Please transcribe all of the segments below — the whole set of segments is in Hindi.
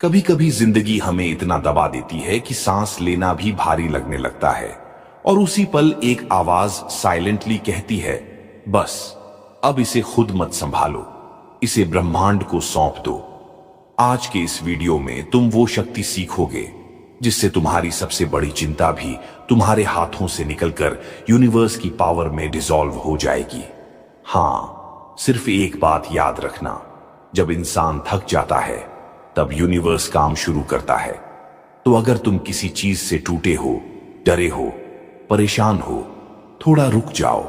कभी कभी जिंदगी हमें इतना दबा देती है कि सांस लेना भी भारी लगने लगता है और उसी पल एक आवाज साइलेंटली कहती है, बस अब इसे खुद मत संभालो, इसे ब्रह्मांड को सौंप दो। आज के इस वीडियो में तुम वो शक्ति सीखोगे जिससे तुम्हारी सबसे बड़ी चिंता भी तुम्हारे हाथों से निकलकर यूनिवर्स की पावर में डिसॉल्व हो जाएगी। हाँ, सिर्फ एक बात याद रखना, जब इंसान थक जाता है तब यूनिवर्स काम शुरू करता है। तो अगर तुम किसी चीज से टूटे हो, डरे हो, परेशान हो, थोड़ा रुक जाओ।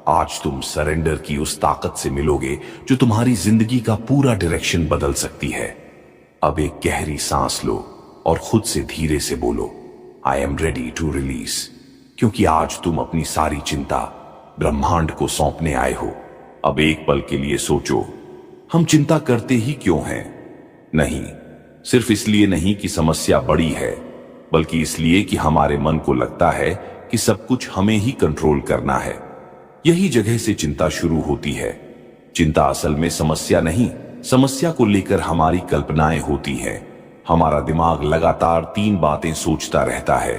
आज तुम सरेंडर की उस ताकत से मिलोगे जो तुम्हारी जिंदगी का पूरा डायरेक्शन बदल सकती है। अब एक गहरी सांस लो और खुद से धीरे से बोलो, I am ready to release. क्योंकि आज तुम अपनी सारी चिंता ब्रह्मांड को सौंपने आए हो। अब एक पल के लिए सोचो, हम चिंता करते ही क्यों हैं? नहीं, सिर्फ इसलिए नहीं कि समस्या बड़ी है, बल्कि इसलिए कि हमारे मन को लगता है कि सब कुछ हमें ही कंट्रोल करना है। यही जगह से चिंता शुरू होती है। चिंता असल में समस्या नहीं, समस्या को लेकर हमारी कल्पनाएं होती हैं। हमारा दिमाग लगातार 3 बातें सोचता रहता है।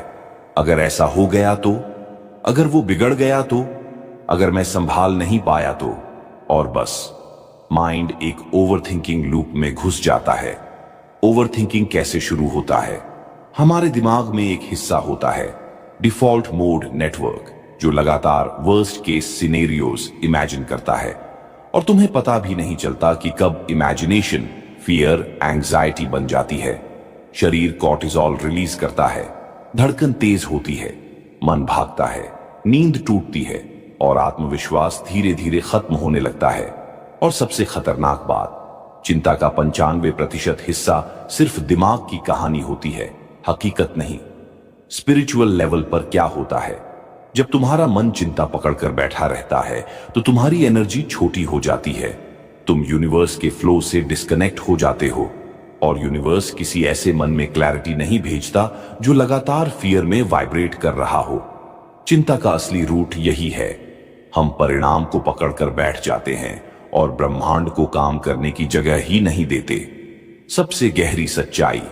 अगर ऐसा हो गया तो, अगर वो बिगड़ गया तो, अगर मैं संभाल नहीं पाया तो, और बस माइंड एक ओवरथिंकिंग लूप में घुस जाता है। ओवरथिंकिंग कैसे शुरू होता है? हमारे दिमाग में एक हिस्सा होता है, डिफॉल्ट मोड नेटवर्क, जो लगातार वर्स्ट केस सिनेरियोज इमेजिन करता है और तुम्हें पता भी नहीं चलता कि कब इमेजिनेशन फियर एंजाइटी बन जाती है। शरीर कॉर्टिसोल रिलीज करता है, धड़कन तेज होती है, मन भागता है, नींद टूटती है और आत्मविश्वास धीरे धीरे खत्म होने लगता है। और सबसे खतरनाक बात, चिंता का 95% हिस्सा सिर्फ दिमाग की कहानी होती है, हकीकत नहीं। स्पिरिचुअल लेवल पर क्या होता है? जब तुम्हारा मन चिंता पकड़कर बैठा रहता है तो तुम्हारी एनर्जी छोटी हो जाती है। तुम यूनिवर्स के फ्लो से डिस्कनेक्ट हो जाते हो और यूनिवर्स किसी ऐसे मन में क्लैरिटी नहीं भेजता जो लगातार फियर में वाइब्रेट कर रहा हो। चिंता का असली रूट यही है, हम परिणाम को पकड़कर बैठ जाते हैं और ब्रह्मांड को काम करने की जगह ही नहीं देते। सबसे गहरी सच्चाई,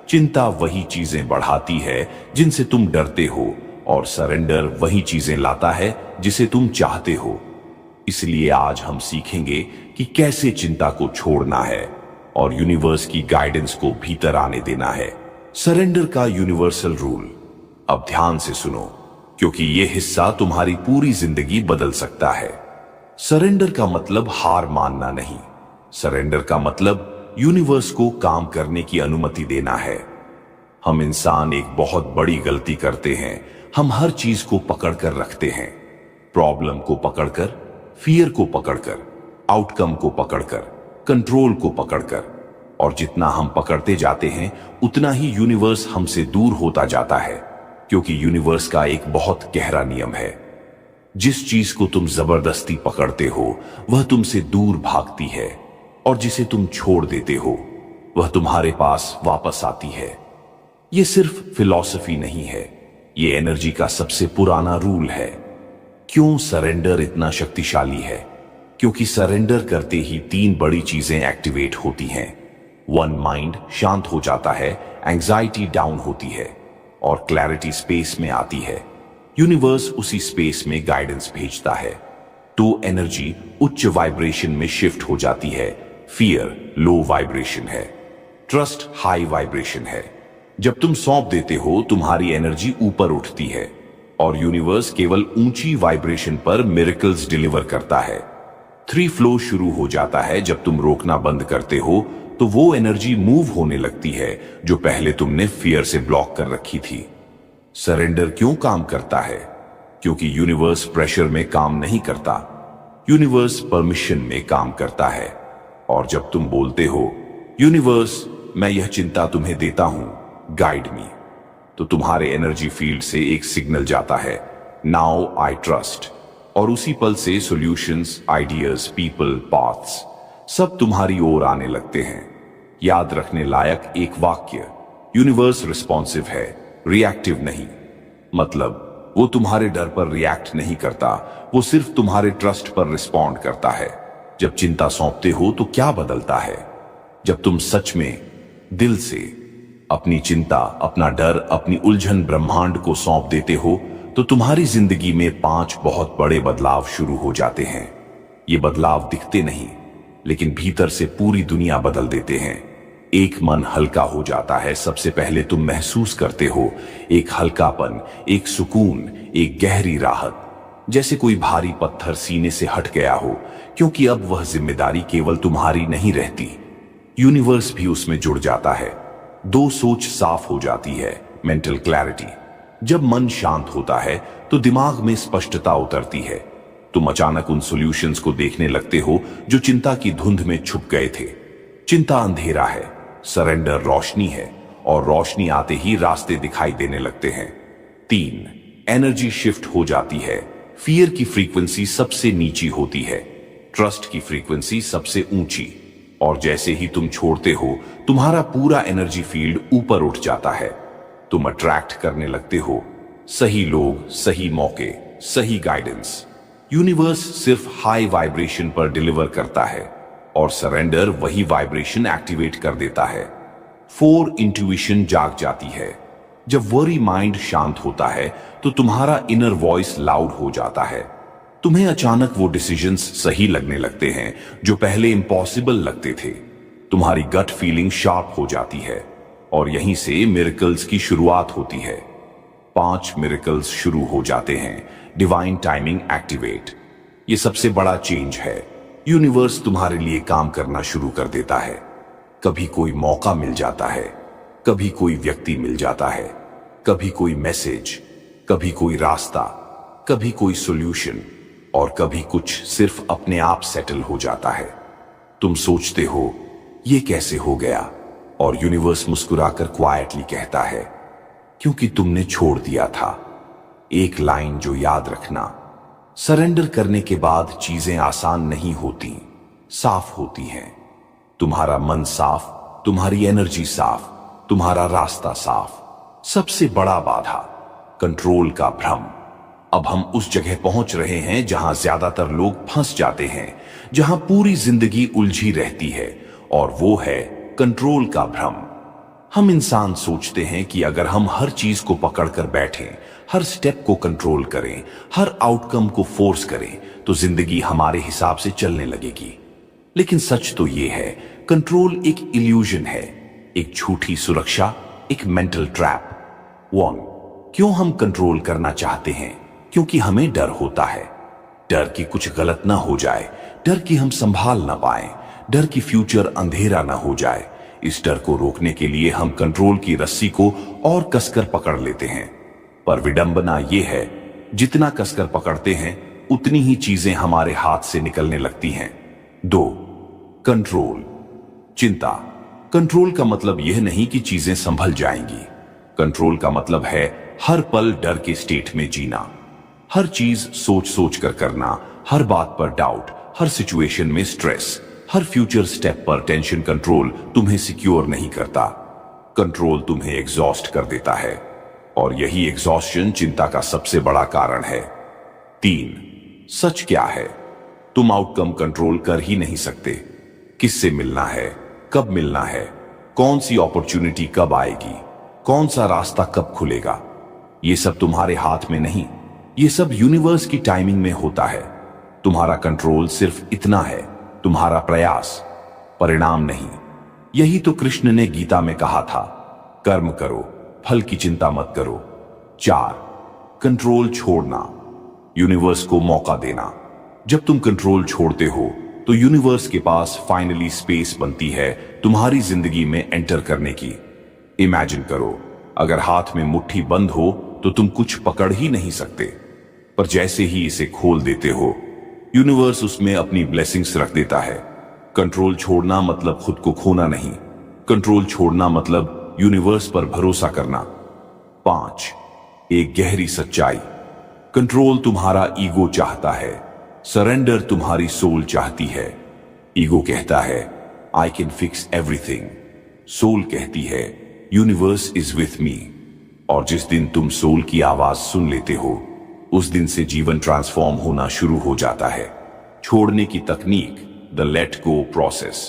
चिंता वही चीजें बढ़ाती है जिनसे तुम डरते हो और सरेंडर वही चीजें लाता है जिसे तुम चाहते हो। इसलिए आज हम सीखेंगे कि कैसे चिंता को छोड़ना है और यूनिवर्स की गाइडेंस को भीतर आने देना है। सरेंडर का यूनिवर्सल रूल। अब ध्यान से सुनो, क्योंकि यह हिस्सा तुम्हारी पूरी जिंदगी बदल सकता है। सरेंडर का मतलब हार मानना नहीं, सरेंडर का मतलब यूनिवर्स को काम करने की अनुमति देना है। हम इंसान एक बहुत बड़ी गलती करते हैं, हम हर चीज को पकड़कर रखते हैं। प्रॉब्लम को पकड़कर, फियर को पकड़कर, आउटकम को पकड़कर, कंट्रोल को पकड़कर। और जितना हम पकड़ते जाते हैं उतना ही यूनिवर्स हमसे दूर होता जाता है, क्योंकि यूनिवर्स का एक बहुत गहरा नियम है, जिस चीज को तुम जबरदस्ती पकड़ते हो वह तुमसे दूर भागती है और जिसे तुम छोड़ देते हो वह तुम्हारे पास वापस आती है। यह सिर्फ फिलॉसफी नहीं है, यह एनर्जी का सबसे पुराना रूल है। क्यों सरेंडर इतना शक्तिशाली है? क्योंकि सरेंडर करते ही 3 बड़ी चीजें एक्टिवेट होती हैं। 1, माइंड शांत हो जाता है, एंजाइटी डाउन होती है और क्लैरिटी स्पेस में आती है। यूनिवर्स उसी स्पेस में गाइडेंस भेजता है। 2, एनर्जी उच्च वाइब्रेशन में शिफ्ट हो जाती है, फियर लो वाइब्रेशन है, ट्रस्ट हाई वाइब्रेशन है। जब तुम सौंप देते हो तुम्हारी एनर्जी ऊपर उठती है और यूनिवर्स केवल ऊंची वाइब्रेशन पर मिरेकल्स डिलीवर करता है। 3, फ्लो शुरू हो जाता है। जब तुम रोकना बंद करते हो तो वो एनर्जी मूव होने लगती है जो पहले तुमने फियर से ब्लॉक कर रखी थी। सरेंडर क्यों काम करता है? क्योंकि यूनिवर्स प्रेशर में काम नहीं करता, यूनिवर्स परमिशन में काम करता है। और जब तुम बोलते हो, यूनिवर्स मैं यह चिंता तुम्हें देता हूं, गाइड मी, तो तुम्हारे एनर्जी फील्ड से एक सिग्नल जाता है, नाउ आई ट्रस्ट। और उसी पल से सॉल्यूशंस, आइडियाज, पीपल, पाथ्स सब तुम्हारी ओर आने लगते हैं। याद रखने लायक एक वाक्य, यूनिवर्स रिस्पॉन्सिव है, रिएक्टिव नहीं। मतलब वो तुम्हारे डर पर रिएक्ट नहीं करता, वो सिर्फ तुम्हारे ट्रस्ट पर रिस्पॉन्ड करता है। जब चिंता सौंपते हो तो क्या बदलता है? जब तुम सच में दिल से अपनी चिंता, अपना डर, अपनी उलझन ब्रह्मांड को सौंप देते हो तो तुम्हारी जिंदगी में 5 बहुत बड़े बदलाव शुरू हो जाते हैं। ये बदलाव दिखते नहीं, लेकिन भीतर से पूरी दुनिया बदल देते हैं। एक, मन हल्का हो जाता है। सबसे पहले तुम महसूस करते हो एक हल्कापन, एक सुकून, एक गहरी राहत, जैसे कोई भारी पत्थर सीने से हट गया हो, क्योंकि अब वह जिम्मेदारी केवल तुम्हारी नहीं रहती, यूनिवर्स भी उसमें जुड़ जाता है। 2, सोच साफ हो जाती है, मेंटल क्लैरिटी। जब मन शांत होता है तो दिमाग में स्पष्टता उतरती है। तुम अचानक उन सॉल्यूशंस को देखने लगते हो जो चिंता की धुंध में छुप गए थे। चिंता अंधेरा है, सरेंडर रोशनी है, और रोशनी आते ही रास्ते दिखाई देने लगते हैं। 3, एनर्जी शिफ्ट हो जाती है। फियर की फ्रीक्वेंसी सबसे नीची होती है, ट्रस्ट की फ्रीक्वेंसी सबसे ऊंची, और जैसे ही तुम छोड़ते हो तुम्हारा पूरा एनर्जी फील्ड ऊपर उठ जाता है। तुम अट्रैक्ट करने लगते हो सही लोग, सही मौके, सही गाइडेंस। यूनिवर्स सिर्फ हाई वाइब्रेशन पर डिलीवर करता है, और सरेंडर वही वाइब्रेशन एक्टिवेट कर देता है। 4, इंट्यूशन जाग जाती है। जब वरी माइंड शांत होता है तो तुम्हारा इनर वॉइस लाउड हो जाता है। तुम्हें अचानक वो डिसीजंस सही लगने लगते हैं जो पहले इम्पॉसिबल लगते थे। तुम्हारी गट फीलिंग शार्प हो जाती है, और यहीं से मिरेकल्स की शुरुआत होती है। 5 मिरेकल्स शुरू हो जाते हैं। Divine timing activate. ये सबसे बड़ा चेंज है। यूनिवर्स तुम्हारे लिए काम करना शुरू कर देता है। कभी कोई मौका मिल जाता है, कभी कोई व्यक्ति मिल जाता है, कभी कोई मैसेज, कभी कोई रास्ता, कभी कोई सॉल्यूशन, और कभी कुछ सिर्फ अपने आप सेटल हो जाता है। तुम सोचते हो ये कैसे हो गया, और यूनिवर्स मुस्कुराकर क्वाइटली कहता है क्योंकि तुमने छोड़ दिया था। एक लाइन जो याद रखना, सरेंडर करने के बाद चीजें आसान नहीं होती, साफ होती हैं। तुम्हारा मन साफ, तुम्हारी एनर्जी साफ, तुम्हारा रास्ता साफ। सबसे बड़ा बाधा, कंट्रोल का भ्रम। अब हम उस जगह पहुंच रहे हैं जहां ज्यादातर लोग फंस जाते हैं, जहां पूरी जिंदगी उलझी रहती है, और वो है कंट्रोल का भ्रम। हम इंसान सोचते हैं कि अगर हम हर चीज को पकड़कर बैठें, हर स्टेप को कंट्रोल करें, हर आउटकम को फोर्स करें, तो जिंदगी हमारे हिसाब से चलने लगेगी। लेकिन सच तो ये है, कंट्रोल एक इल्यूजन है, एक झूठी सुरक्षा, एक मेंटल ट्रैप। 1, क्यों हम कंट्रोल करना चाहते हैं? क्योंकि हमें डर होता है। डर कि कुछ गलत ना हो जाए, डर कि हम संभाल ना पाए, डर कि फ्यूचर अंधेरा ना हो जाए। इस डर को रोकने के लिए हम कंट्रोल की रस्सी को और कसकर पकड़ लेते हैं। पर विडंबना यह है, जितना कसकर पकड़ते हैं उतनी ही चीजें हमारे हाथ से निकलने लगती हैं। 2, कंट्रोल, चिंता। कंट्रोल का मतलब यह नहीं कि चीजें संभल जाएंगी। कंट्रोल का मतलब है हर पल डर के स्टेट में जीना, हर चीज सोच सोच कर करना, हर बात पर डाउट, हर सिचुएशन में स्ट्रेस, हर फ्यूचर स्टेप पर टेंशन। कंट्रोल तुम्हें सिक्योर नहीं करता, कंट्रोल तुम्हें एग्जॉस्ट कर देता है, और यही एग्जॉस्शन चिंता का सबसे बड़ा कारण है। 3, सच क्या है? तुम आउटकम कंट्रोल कर ही नहीं सकते। किससे मिलना है, कब मिलना है, कौन सी अपॉर्चुनिटी कब आएगी, कौन सा रास्ता कब खुलेगा, ये सब तुम्हारे हाथ में नहीं। ये सब यूनिवर्स की टाइमिंग में होता है। तुम्हारा कंट्रोल सिर्फ इतना है, तुम्हारा प्रयास, परिणाम नहीं। यही तो कृष्ण ने गीता में कहा था, कर्म करो, फल की चिंता मत करो। 4, कंट्रोल छोड़ना, यूनिवर्स को मौका देना। जब तुम कंट्रोल छोड़ते हो तो यूनिवर्स के पास फाइनली स्पेस बनती है तुम्हारी जिंदगी में एंटर करने की। इमेजिन करो, अगर हाथ में मुट्ठी बंद हो तो तुम कुछ पकड़ ही नहीं सकते, पर जैसे ही इसे खोल देते हो यूनिवर्स उसमें अपनी ब्लेसिंग्स रख देता है। कंट्रोल छोड़ना मतलब खुद को खोना नहीं, कंट्रोल छोड़ना मतलब यूनिवर्स पर भरोसा करना। 5, एक गहरी सच्चाई। कंट्रोल तुम्हारा ईगो चाहता है, सरेंडर तुम्हारी सोल चाहती है। ईगो कहता है I can fix everything, soul कहती है यूनिवर्स इज विथ मी। और जिस दिन तुम सोल की आवाज सुन लेते हो उस दिन से जीवन ट्रांसफॉर्म होना शुरू हो जाता है। छोड़ने की तकनीक, द लेट गो प्रोसेस।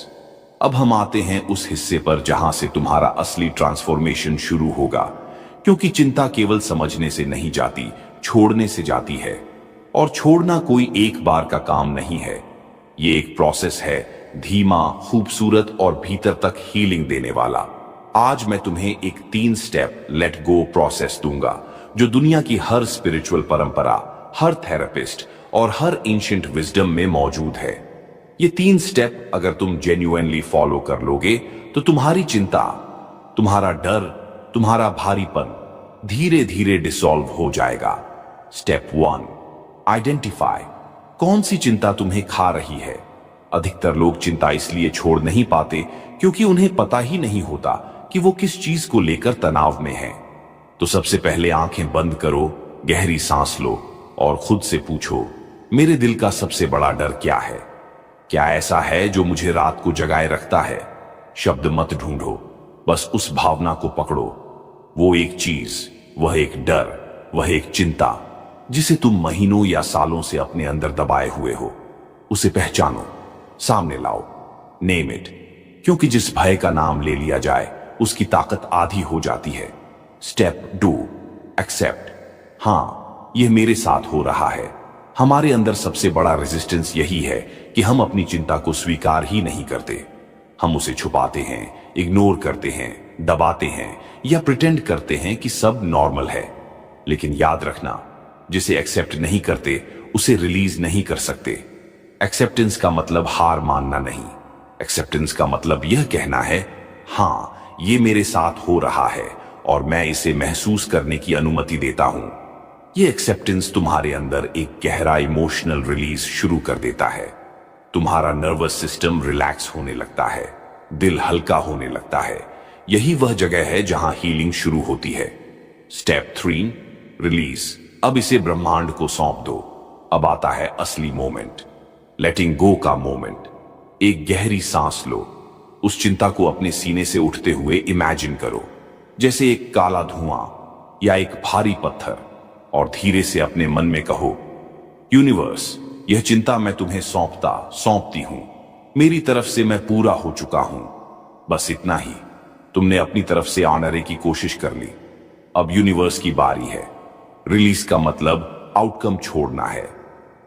अब हम आते हैं उस हिस्से पर जहां से तुम्हारा असली ट्रांसफॉर्मेशन शुरू होगा, क्योंकि चिंता केवल समझने से नहीं जाती, छोड़ने से जाती है। और छोड़ना कोई एक बार का काम नहीं है, ये एक प्रोसेस है, धीमा, खूबसूरत और भीतर तक हीलिंग देने वाला। आज मैं तुम्हें एक 3 स्टेप लेट गो प्रोसेस दूंगा, जो दुनिया की हर स्पिरिचुअल परंपरा, हर थेरेपिस्ट और हर एंशिएंट विजडम में मौजूद है। ये 3 स्टेप अगर तुम जेन्युइनली फॉलो कर लोगे तो तुम्हारी चिंता, तुम्हारा डर, तुम्हारा भारीपन धीरे धीरे डिसॉल्व हो जाएगा। Step 1, identify. कौन सी चिंता तुम्हें खा रही है? अधिकतर लोग चिंता इसलिए छोड़ नहीं पाते क्योंकि उन्हें पता ही नहीं होता कि वो किस चीज को लेकर तनाव में है। तो सबसे पहले आंखें बंद करो, गहरी सांस लो और खुद से पूछो, मेरे दिल का सबसे बड़ा डर क्या है? क्या ऐसा है जो मुझे रात को जगाए रखता है? शब्द मत ढूंढो, बस उस भावना को पकड़ो। वो एक चीज, वह एक डर, वह एक चिंता जिसे तुम महीनों या सालों से अपने अंदर दबाए हुए हो, उसे पहचानो, सामने लाओ, नेम इट। क्योंकि जिस भय का नाम ले लिया जाए उसकी ताकत आधी हो जाती है। Step 2, accept. हां, यह मेरे साथ हो रहा है। हमारे अंदर सबसे बड़ा रेजिस्टेंस यही है कि हम अपनी चिंता को स्वीकार ही नहीं करते। हम उसे छुपाते हैं, इग्नोर करते हैं, दबाते हैं या प्रिटेंड करते हैं कि सब नॉर्मल है। लेकिन याद रखना, जिसे एक्सेप्ट नहीं करते उसे रिलीज नहीं कर सकते। एक्सेप्टेंस का मतलब हार मानना नहीं। एक्सेप्टेंस का मतलब यह कहना है, हां, ये मेरे साथ हो रहा है और मैं इसे महसूस करने की अनुमति देता हूं। ये एक्सेप्टेंस तुम्हारे अंदर एक गहरा इमोशनल रिलीज शुरू कर देता है। तुम्हारा नर्वस सिस्टम रिलैक्स होने लगता है, दिल हल्का होने लगता है। यही वह जगह है जहां हीलिंग शुरू होती है। Step 3, release. अब इसे ब्रह्मांड को सौंप दो। अब आता है असली मोमेंट, लेटिंग गो का मोमेंट। एक गहरी सांस लो। उस चिंता को अपने सीने से उठते हुए इमेजिन करो, जैसे एक काला धुआं या एक भारी पत्थर, और धीरे से अपने मन में कहो, यूनिवर्स, यह चिंता मैं तुम्हें सौंपती हूं। मेरी तरफ से मैं पूरा हो चुका हूं। बस इतना ही। तुमने अपनी तरफ से ऑनरे की कोशिश कर ली। अब यूनिवर्स की बारी है। रिलीज का मतलब आउटकम छोड़ना है।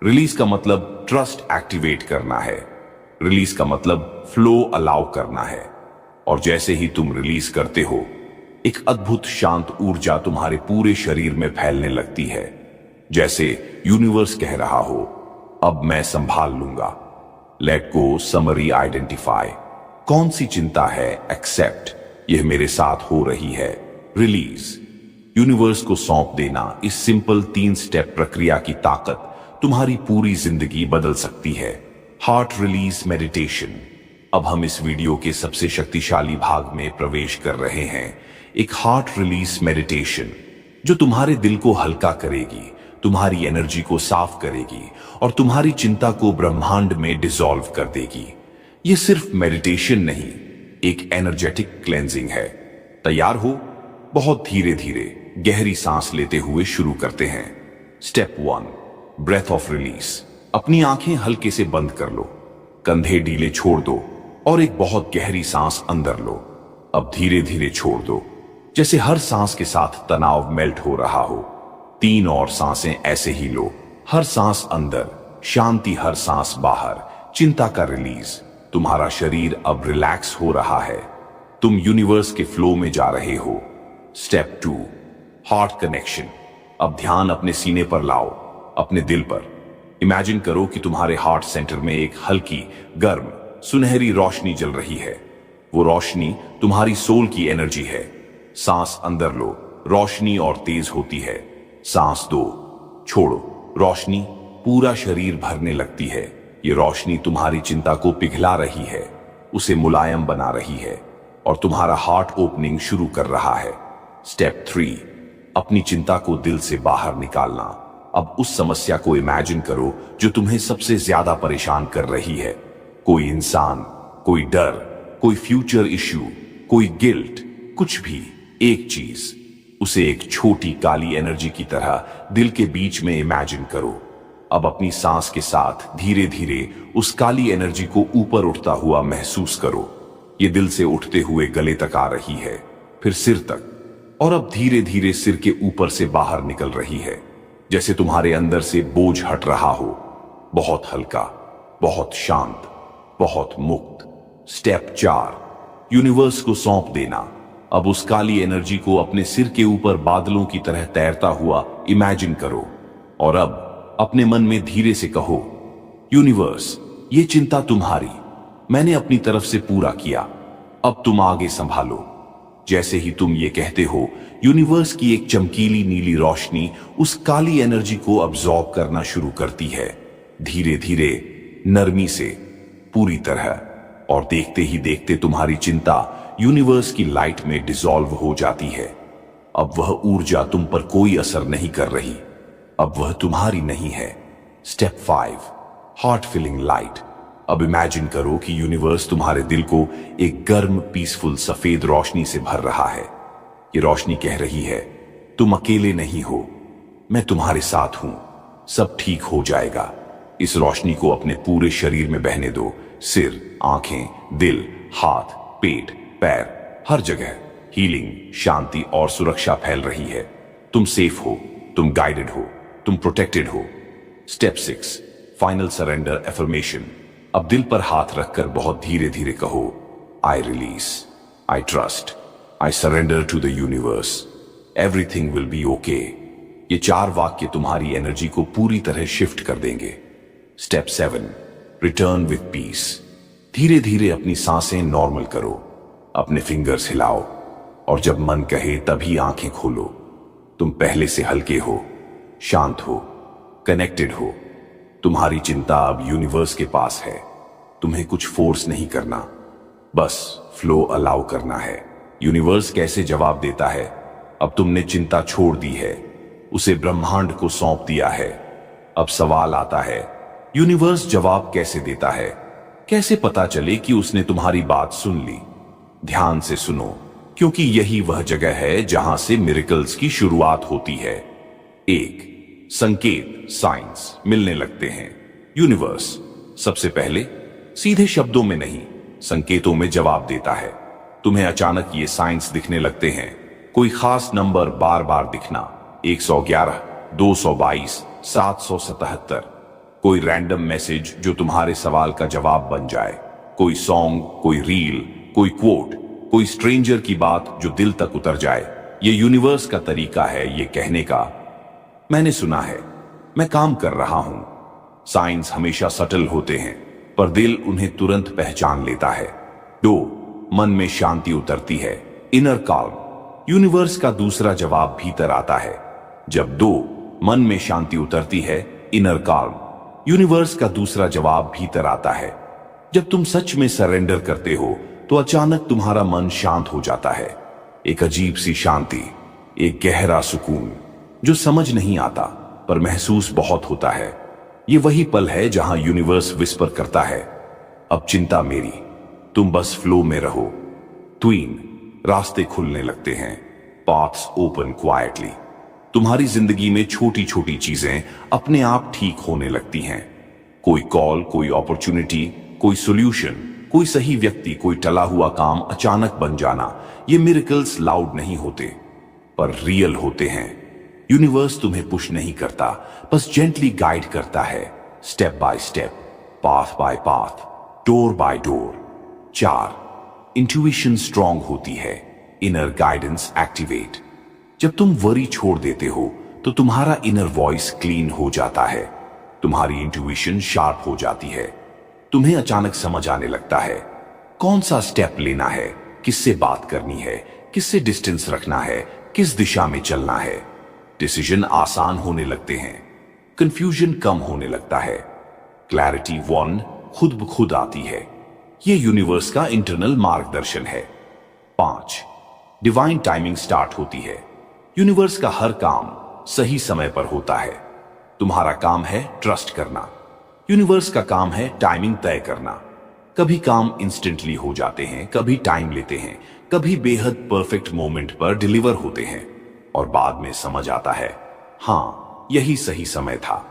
रिलीज का मतलब ट्रस्ट एक्टिवेट करना है। रिलीज का मतलब फ्लो अलाउ करना है। और जैसे ही तुम रिलीज करते हो, एक अद्भुत शांत ऊर्जा तुम्हारे पूरे शरीर में फैलने लगती है, जैसे यूनिवर्स कह रहा हो, अब मैं संभाल लूंगा। Let go, summary, identify. कौन सी चिंता है? एक्सेप्ट, यह मेरे साथ हो रही है। रिलीज, यूनिवर्स को सौंप देना। इस सिंपल 3 स्टेप प्रक्रिया की ताकत तुम्हारी पूरी जिंदगी बदल सकती है। Heart release meditation. अब हम इस वीडियो के सबसे शक्तिशाली भाग में प्रवेश कर रहे हैं, एक हार्ट रिलीज मेडिटेशन जो तुम्हारे दिल को हल्का करेगी, तुम्हारी एनर्जी को साफ करेगी और तुम्हारी चिंता को ब्रह्मांड में डिसॉल्व कर देगी। यह सिर्फ मेडिटेशन नहीं, एक एनर्जेटिक क्लेंजिंग है। तैयार हो? बहुत धीरे धीरे गहरी सांस लेते हुए शुरू करते हैं। Step 1, breath of release. अपनी आंखें हल्के से बंद कर लो, कंधे ढीले छोड़ दो और एक बहुत गहरी सांस अंदर लो। अब धीरे धीरे छोड़ दो, जैसे हर सांस के साथ तनाव मेल्ट हो रहा हो। 3 और सांसें ऐसे ही लो। हर सांस अंदर शांति, हर सांस बाहर चिंता का रिलीज। तुम्हारा शरीर अब रिलैक्स हो रहा है। तुम यूनिवर्स के फ्लो में जा रहे हो। Step 2, heart connection. अब ध्यान अपने सीने पर लाओ, अपने दिल पर। इमेजिन करो कि तुम्हारे हार्ट सेंटर में एक हल्की, गर्म, सुनहरी रोशनी जल रही है। वो रोशनी तुम्हारी सोल की एनर्जी है। सांस अंदर लो, रोशनी और तेज होती है। सांस दो, छोड़ो, रोशनी पूरा शरीर भरने लगती है। ये रोशनी तुम्हारी चिंता को पिघला रही है, उसे मुलायम बना रही है और तुम्हारा हार्ट ओपनिंग शुरू कर रहा है। स्टेप 3, अपनी चिंता को दिल से बाहर निकालना। अब उस समस्या को इमेजिन करो जो तुम्हें सबसे ज्यादा परेशान कर रही है। कोई इंसान, कोई डर, कोई फ्यूचर इश्यू, कोई गिल्ट, कुछ भी, एक चीज। उसे एक छोटी काली एनर्जी की तरह दिल के बीच में इमेजिन करो। अब अपनी सांस के साथ धीरे धीरे उस काली एनर्जी को ऊपर उठता हुआ महसूस करो। ये दिल से उठते हुए गले तक आ रही है, फिर सिर तक, और अब धीरे धीरे सिर के ऊपर से बाहर निकल रही है, जैसे तुम्हारे अंदर से बोझ हट रहा हो। बहुत हल्का, बहुत शांत, बहुत मुक्त। स्टेप 4, यूनिवर्स को सौंप देना। अब उस काली एनर्जी को अपने सिर के ऊपर बादलों की तरह तैरता हुआ इमेजिन करो, और अब अपने मन में धीरे से कहो, यूनिवर्स, ये चिंता तुम्हारी, मैंने अपनी तरफ से पूरा किया, अब तुम आगे संभालो। जैसे ही तुम ये कहते हो, यूनिवर्स की एक चमकीली नीली रोशनी उस काली एनर्जी को अब्सॉर्ब करना शुरू करती है, धीरे धीरे, नरमी से, पूरी तरह। और देखते ही देखते तुम्हारी चिंता यूनिवर्स की लाइट में डिसॉल्व हो जाती है। अब वह ऊर्जा तुम पर कोई असर नहीं कर रही, अब वह तुम्हारी नहीं है। Step 5, heart feeling light. अब इमेजिन करो कि यूनिवर्स तुम्हारे दिल को एक गर्म, पीसफुल सफेद रोशनी से भर रहा है। ये रोशनी कह रही है, तुम अकेले नहीं हो, मैं तुम्हारे साथ हूं, सब ठीक हो जाएगा। इस रोशनी को अपने पूरे शरीर में बहने दो, सिर, आंखें, दिल, हाथ, पेट, पैर, हर जगह हीलिंग, शांति और सुरक्षा फैल रही है। तुम सेफ हो, तुम गाइडेड हो, तुम प्रोटेक्टेड हो। Step 6, final surrender affirmation. अब दिल पर हाथ रखकर बहुत धीरे धीरे कहो, I release, I trust, I surrender to the universe, everything will be okay. ये 4 वाक्य तुम्हारी एनर्जी को पूरी तरह शिफ्ट कर देंगे। Step 7, return with peace. धीरे धीरे अपनी सांसें नॉर्मल करो, अपने फिंगर्स हिलाओ, और जब मन कहे तभी आंखें खोलो। तुम पहले से हल्के हो, शांत हो, कनेक्टेड हो। तुम्हारी चिंता अब यूनिवर्स के पास है, तुम्हें कुछ फोर्स नहीं करना, बस फ्लो अलाउ करना है। यूनिवर्स कैसे जवाब देता है? अब तुमने चिंता छोड़ दी है, उसे ब्रह्मांड को सौंप दिया है। अब सवाल आता है, यूनिवर्स जवाब कैसे देता है? कैसे पता चले कि उसने तुम्हारी बात सुन ली? ध्यान से सुनो, क्योंकि यही वह जगह है जहां से मिरेकल्स की शुरुआत होती है। 1, संकेत, साइंस मिलने लगते हैं। यूनिवर्स सबसे पहले सीधे शब्दों में नहीं, संकेतों में जवाब देता है। तुम्हें अचानक ये साइंस दिखने लगते हैं। कोई खास नंबर बार बार दिखना, 111, 222, 777। कोई रैंडम मैसेज जो तुम्हारे सवाल का जवाब बन जाए। कोई सॉन्ग, कोई रील, कोई क्वोट, कोई स्ट्रेंजर की बात जो दिल तक उतर जाए। ये यूनिवर्स का तरीका है ये कहने का, मैंने सुना है, मैं काम कर रहा हूं। साइंस हमेशा सटल होते हैं, पर दिल उन्हें तुरंत पहचान लेता है। 2, मन में शांति उतरती है, इनर काल्म। यूनिवर्स का दूसरा जवाब भीतर आता है। जब 2, मन में शांति उतरती है, इनर काल्म, यूनिवर्स का दूसरा जवाब भीतर आता है। जब तुम सच में सरेंडर करते हो तो अचानक तुम्हारा मन शांत हो जाता है। एक अजीब सी शांति, एक गहरा सुकून जो समझ नहीं आता पर महसूस बहुत होता है। ये वही पल है जहां यूनिवर्स विस्पर करता है, अब चिंता मेरी, तुम बस फ्लो में रहो। ट्वीन, रास्ते खुलने लगते हैं, पाथ्स ओपन क्वाइटली। तुम्हारी जिंदगी में छोटी छोटी चीजें अपने आप ठीक होने लगती हैं। कोई कॉल, कोई अपॉर्चुनिटी, कोई सॉल्यूशन, कोई सही व्यक्ति, कोई टला हुआ काम अचानक बन जाना। ये मिरेकल्स लाउड नहीं होते पर रियल होते हैं। यूनिवर्स तुम्हें पुश नहीं करता, बस जेंटली गाइड करता है, step by step, path by path, door by door. 4, intuition strong होती है, इनर गाइडेंस एक्टिवेट। जब तुम वरी छोड़ देते हो तो तुम्हारा इनर वॉइस क्लीन हो जाता है, तुम्हारी इंट्यूशन शार्प हो जाती है। तुम्हें अचानक समझ आने लगता है कौन सा स्टेप लेना है, किससे बात करनी है, किससे डिस्टेंस रखना है, किस दिशा में चलना है। डिसीजन आसान होने लगते हैं, कंफ्यूजन कम होने लगता है, क्लैरिटी वन खुद ब खुद आती है। यह यूनिवर्स का इंटरनल मार्गदर्शन है। 5, डिवाइन टाइमिंग स्टार्ट होती है। यूनिवर्स का हर काम सही समय पर होता है। तुम्हारा काम है ट्रस्ट करना, यूनिवर्स का काम है टाइमिंग तय करना। कभी काम इंस्टेंटली हो जाते हैं, कभी टाइम लेते हैं, कभी बेहद परफेक्ट मोमेंट पर डिलीवर होते हैं, और बाद में समझ आता है हां यही सही समय था।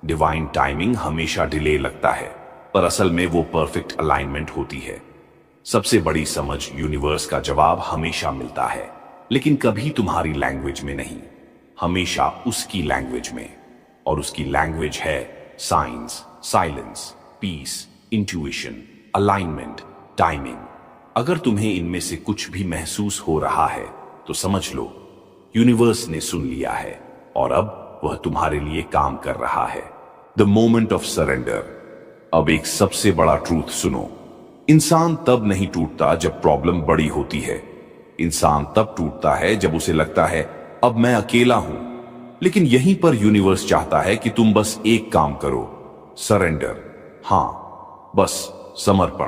डिवाइन टाइमिंग हमेशा डिले लगता है, पर असल में वो परफेक्ट अलाइनमेंट होती है। सबसे बड़ी समझ यूनिवर्स का जवाब हमेशा मिलता है, लेकिन कभी तुम्हारी लैंग्वेज में नहीं, हमेशा उसकी लैंग्वेज में। और उसकी लैंग्वेज है signs, silence, peace, intuition, alignment, timing. अगर तुम्हें इनमें से कुछ भी महसूस हो रहा है तो समझ लो यूनिवर्स ने सुन लिया है और अब वह तुम्हारे लिए काम कर रहा है। The moment of surrender. अब एक सबसे बड़ा ट्रूथ सुनो, इंसान तब नहीं टूटता जब प्रॉब्लम बड़ी होती है। इंसान तब टूटता है जब उसे लगता है अब मैं अकेला हूं। लेकिन यहीं पर यूनिवर्स चाहता है कि तुम बस एक काम करो, सरेंडर। हां, बस समर्पण।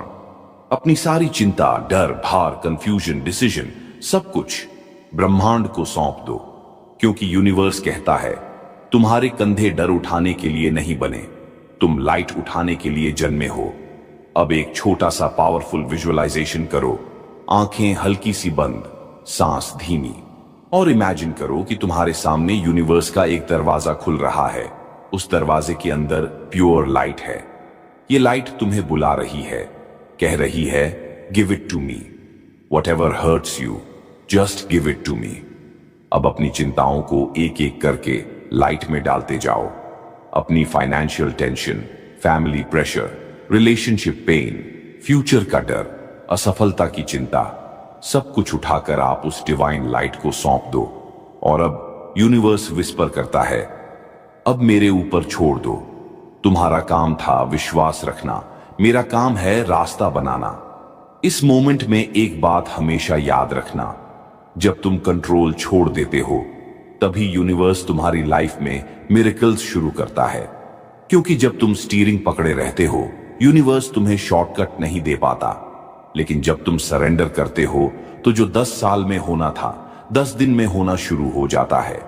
अपनी सारी चिंता, डर, भार, कंफ्यूजन, डिसीजन, सब कुछ ब्रह्मांड को सौंप दो। क्योंकि यूनिवर्स कहता है तुम्हारे कंधे डर उठाने के लिए नहीं बने, तुम लाइट उठाने के लिए जन्मे हो। अब एक छोटा सा पावरफुल विजुअलाइजेशन करो, आंखें हल्की सी बंद, सांस धीमी, और इमेजिन करो कि तुम्हारे सामने यूनिवर्स का एक दरवाजा खुल रहा है। उस दरवाजे के अंदर प्योर लाइट है। ये लाइट तुम्हें बुला रही है, कह रही है give it to me, whatever hurts you, just give it to me. अब अपनी चिंताओं को एक एक करके लाइट में डालते जाओ। अपनी financial tension, family pressure, relationship pain, future का डर, असफलता की चिंता, सब कुछ उठाकर आप उस डिवाइन लाइट को सौंप दो। और अब यूनिवर्स विस्पर करता है अब मेरे ऊपर छोड़ दो। तुम्हारा काम था विश्वास रखना, मेरा काम है रास्ता बनाना। इस मोमेंट में एक बात हमेशा याद रखना, जब तुम कंट्रोल छोड़ देते हो तभी यूनिवर्स तुम्हारी लाइफ में मिरेकल्स शुरू करता है। क्योंकि जब तुम स्टीयरिंग पकड़े रहते हो यूनिवर्स तुम्हें शॉर्टकट नहीं दे पाता। लेकिन जब तुम सरेंडर करते हो तो जो 10 साल में होना था 10 दिन में होना शुरू हो जाता है।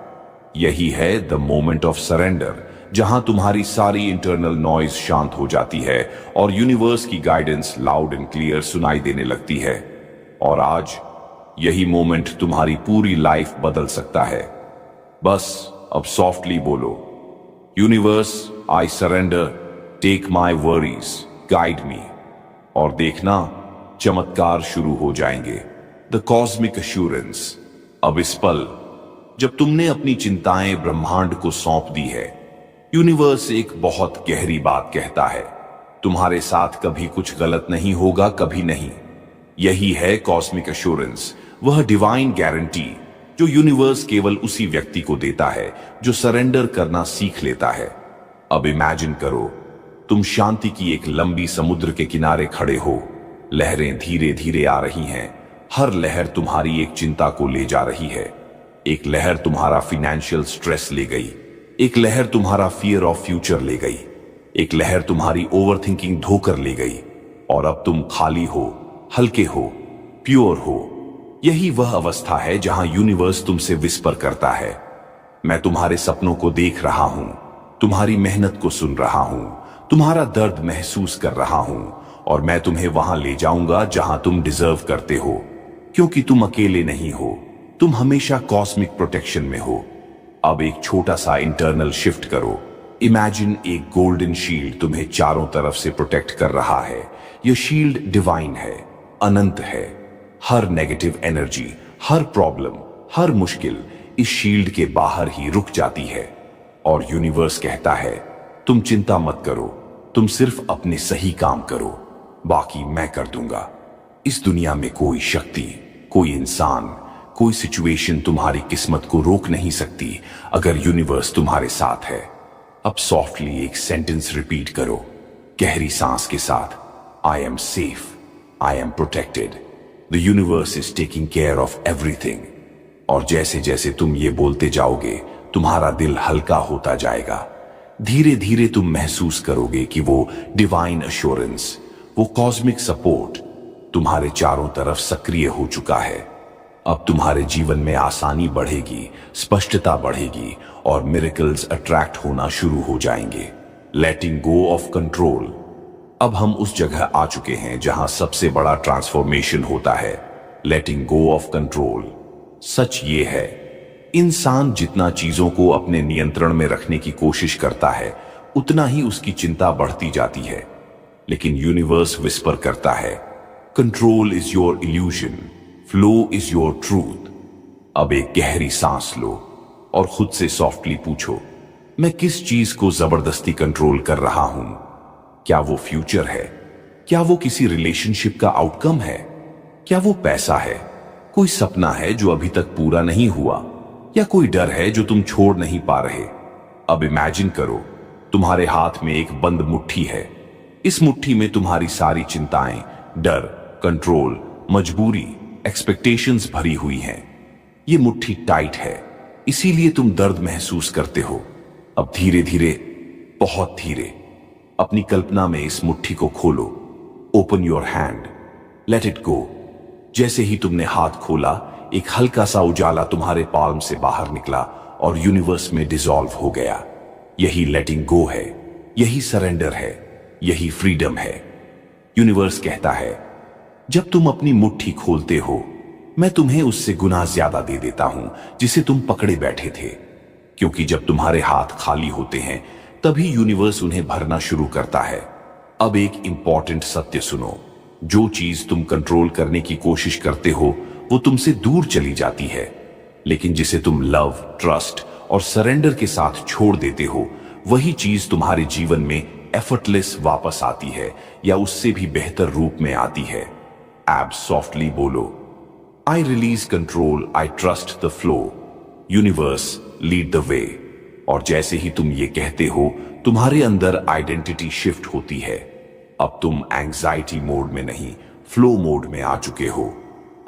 यही है द मोमेंट ऑफ सरेंडर, जहां तुम्हारी सारी इंटरनल नॉइज शांत हो जाती है और यूनिवर्स की गाइडेंस लाउड एंड क्लियर सुनाई देने लगती है। और आज यही मोमेंट तुम्हारी पूरी लाइफ बदल सकता है। बस अब सॉफ्टली बोलो, universe I surrender, take my worries, guide me. और देखना चमत्कार शुरू हो जाएंगे। The cosmic assurance. अब इस पल जब तुमने अपनी चिंताएं ब्रह्मांड को सौंप दी है, यूनिवर्स एक बहुत गहरी बात कहता है, तुम्हारे साथ कभी कुछ गलत नहीं होगा, कभी नहीं। यही है कॉस्मिक एश्योरेंस, वह डिवाइन गारंटी जो यूनिवर्स केवल उसी व्यक्ति को देता है जो सरेंडर करना सीख लेता है। अब इमेजिन करो तुम शांति की एक लंबी समुद्र के किनारे खड़े हो। लहरें धीरे धीरे आ रही हैं, हर लहर तुम्हारी एक चिंता को ले जा रही है। एक लहर तुम्हारा फाइनेंशियल स्ट्रेस ले गई, एक लहर तुम्हारा फियर ऑफ फ्यूचर ले गई, एक लहर तुम्हारी ओवरथिंकिंग धोकर ले गई। और अब तुम खाली हो, हल्के हो, प्योर हो। यही वह अवस्था है जहां यूनिवर्स तुमसे विस्पर करता है, मैं तुम्हारे सपनों को देख रहा हूं, तुम्हारी मेहनत को सुन रहा हूं, तुम्हारा दर्द महसूस कर रहा हूं, और मैं तुम्हें वहां ले जाऊंगा जहां तुम डिजर्व करते हो। क्योंकि तुम अकेले नहीं हो, तुम हमेशा कॉस्मिक प्रोटेक्शन में हो। अब एक छोटा सा इंटरनल शिफ्ट करो। इमेजिन एक गोल्डन शील्ड तुम्हें चारों तरफ से प्रोटेक्ट कर रहा है। यह शील्ड डिवाइन है, अनंत है। हर नेगेटिव एनर्जी, हर प्रॉब्लम, हर मुश्किल इस शील्ड के बाहर ही रुक जाती है। और यूनिवर्स कहता है तुम चिंता मत करो, तुम सिर्फ अपने सही काम करो, बाकी मैं कर दूंगा। इस दुनिया में कोई शक्ति, कोई इंसान, कोई सिचुएशन तुम्हारी किस्मत को रोक नहीं सकती अगर यूनिवर्स तुम्हारे साथ है। अब सॉफ्टली एक सेंटेंस रिपीट करो, गहरी सांस के साथ, I am safe, I am protected, the universe is taking care of everything. और जैसे जैसे तुम ये बोलते जाओगे तुम्हारा दिल हल्का होता जाएगा। धीरे धीरे तुम महसूस करोगे कि वो डिवाइन एश्योरेंस, वो कॉस्मिक सपोर्ट तुम्हारे चारों तरफ सक्रिय हो चुका है। अब तुम्हारे जीवन में आसानी बढ़ेगी, स्पष्टता बढ़ेगी और मिरेकल्स अट्रैक्ट होना शुरू हो जाएंगे। लेटिंग गो ऑफ कंट्रोल। अब हम उस जगह आ चुके हैं जहां सबसे बड़ा ट्रांसफॉर्मेशन होता है, लेटिंग गो ऑफ कंट्रोल। सच ये है, इंसान जितना चीजों को अपने नियंत्रण में रखने की कोशिश करता है उतना ही उसकी चिंता बढ़ती जाती है। लेकिन यूनिवर्स विस्पर करता है control is your illusion, flow is your truth. अब एक गहरी सांस लो और खुद से सॉफ्टली पूछो, मैं किस चीज को जबरदस्ती कंट्रोल कर रहा हूं? क्या वो फ्यूचर है? क्या वो किसी रिलेशनशिप का आउटकम है? क्या वो पैसा है? कोई सपना है जो अभी तक पूरा नहीं हुआ? या कोई डर है जो तुम छोड़ नहीं पा रहे? अब इमेजिन करो, तुम्हारे हाथ में एक बंद मुट्ठी है। इस मुट्ठी में तुम्हारी सारी चिंताएं, डर, कंट्रोल, मजबूरी, एक्सपेक्टेशंस भरी हुई हैं। ये मुट्ठी टाइट है, इसीलिए तुम दर्द महसूस करते हो। अब धीरे धीरे, बहुत धीरे, अपनी कल्पना में इस मुट्ठी को खोलो। Open your hand, let it go. जैसे ही तुमने हाथ खोला, एक हल्का सा उजाला तुम्हारे पाल्म से बाहर निकला और यूनिवर्स में डिसॉल्व हो गया। यही लेटिंग गो है, यही सरेंडर है, यही फ्रीडम है। यूनिवर्स कहता है, जब तुम अपनी मुट्ठी खोलते हो, मैं तुम्हें उससे गुना ज्यादा दे देता हूं जिसे तुम पकड़े बैठे थे। क्योंकि जब तुम्हारे हाथ खाली होते हैं, तभी यूनिवर्स उन्हें भरना शुरू करता है। अब एक इंपॉर्टेंट सत्य सुनो, जो चीज तुम कंट्रोल करने की कोशिश करते हो वो तुमसे दूर चली जाती है, लेकिन जिसे तुम लव, ट्रस्ट और सरेंडर के साथ छोड़ देते हो, वही चीज तुम्हारे जीवन में एफर्टलेस वापस आती है या उससे भी बेहतर रूप में आती है। एब सॉफ्टली बोलो, I release control, I trust the flow, universe lead the way. और जैसे ही तुम ये कहते हो, तुम्हारे अंदर आइडेंटिटी शिफ्ट होती है। अब तुम एंजाइटी मोड में नहीं, फ्लो मोड में आ चुके हो।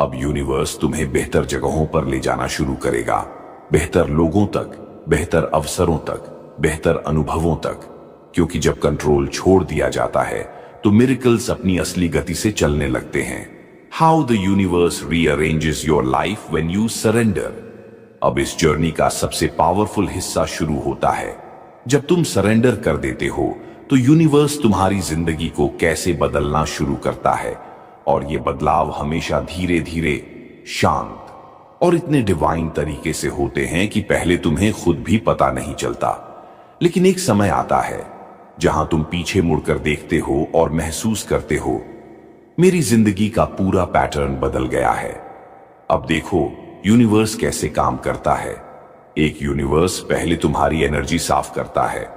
अब यूनिवर्स तुम्हें बेहतर जगहों पर ले जाना शुरू करेगा, बेहतर लोगों तक, बेहतर अवसरों तक, बेहतर अनुभवों तक। क्योंकि जब कंट्रोल छोड़ दिया जाता है, तो मिरेकल्स अपनी असली गति से चलने लगते हैं। How the universe rearranges your life when you surrender. अब इस जर्नी का सबसे पावरफुल हिस्सा शुरू होता है। जब तुम सरेंडर कर देते हो, तो यूनिवर्स तुम्हारी जिंदगी को कैसे बदलना शुरू करता है। और ये बदलाव हमेशा धीरे धीरे, शांत और इतने डिवाइन तरीके से होते हैं कि पहले तुम्हें खुद भी पता नहीं चलता। लेकिन एक समय आता है जहां तुम पीछे मुड़कर देखते हो और महसूस करते हो, मेरी जिंदगी का पूरा पैटर्न बदल गया है। अब देखो यूनिवर्स कैसे काम करता है। एक यूनिवर्स पहले तुम्हारी एनर्जी साफ करता है।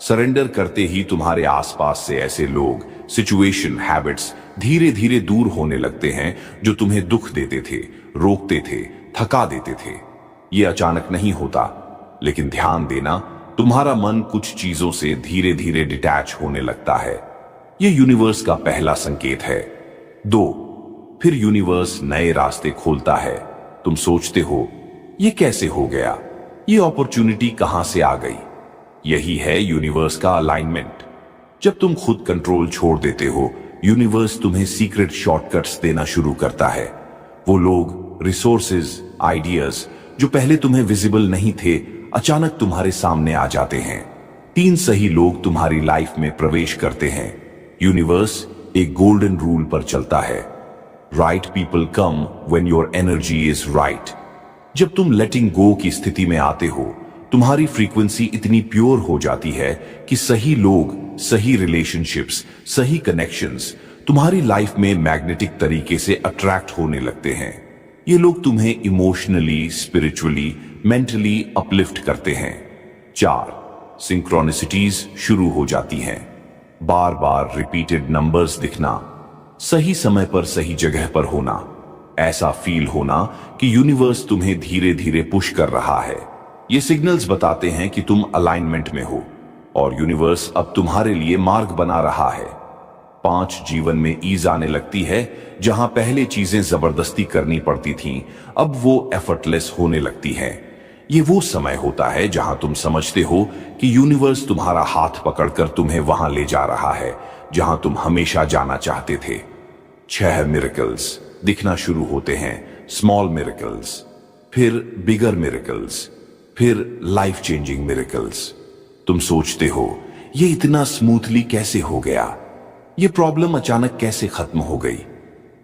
सरेंडर करते ही तुम्हारे आसपास से ऐसे लोग, सिचुएशन, हैबिट्स धीरे धीरे दूर होने लगते हैं जो तुम्हें दुख देते थे, रोकते थे, थका देते थे। ये अचानक नहीं होता, लेकिन ध्यान देना, तुम्हारा मन कुछ चीजों से धीरे धीरे डिटैच होने लगता है। ये यूनिवर्स का पहला संकेत है। 2, फिर यूनिवर्स नए रास्ते खोलता है। तुम सोचते हो, ये कैसे हो गया? ये अपॉर्चुनिटी कहां से आ गई? यही है यूनिवर्स का अलाइनमेंट। जब तुम खुद कंट्रोल छोड़ देते हो, यूनिवर्स तुम्हें सीक्रेट शॉर्टकट्स देना शुरू करता है। वो लोग, रिसोर्सेज, आइडियाज जो पहले तुम्हें विजिबल नहीं थे, अचानक तुम्हारे सामने आ जाते हैं। 3 सही लोग तुम्हारी लाइफ में प्रवेश करते हैं। यूनिवर्स एक गोल्डन रूल पर चलता है, right people come when your energy is right. जब तुम लेटिंग गो की स्थिति में आते हो, तुम्हारी फ्रीक्वेंसी इतनी प्योर हो जाती है कि सही लोग, सही रिलेशनशिप्स, सही कनेक्शंस तुम्हारी लाइफ में मैग्नेटिक तरीके से अट्रैक्ट होने लगते हैं। ये लोग तुम्हें इमोशनली, स्पिरिचुअली, मेंटली अपलिफ्ट करते हैं। 4, सिंक्रोनिसिटीज शुरू हो जाती हैं। बार बार रिपीटेड नंबर्स दिखना, सही समय पर सही जगह पर होना, ऐसा फील होना कि यूनिवर्स तुम्हें धीरे धीरे पुश कर रहा है। ये सिग्नल्स बताते हैं कि तुम अलाइनमेंट में हो और यूनिवर्स अब तुम्हारे लिए मार्ग बना रहा है। 5, जीवन में ईज आने लगती है। जहां पहले चीजें जबरदस्ती करनी पड़ती थीं, अब वो एफर्टलेस होने लगती हैं। ये वो समय होता है जहां तुम समझते हो कि यूनिवर्स तुम्हारा हाथ पकड़कर तुम्हें वहां ले जा रहा है जहां तुम हमेशा जाना चाहते थे। 6 मिरेकल्स दिखना शुरू होते हैं। स्मॉल मिरेकल्स, फिर बिगर मिरेकल्स, फिर लाइफ चेंजिंग मिरेकल्स। तुम सोचते हो, ये इतना स्मूथली कैसे हो गया? ये प्रॉब्लम अचानक कैसे खत्म हो गई?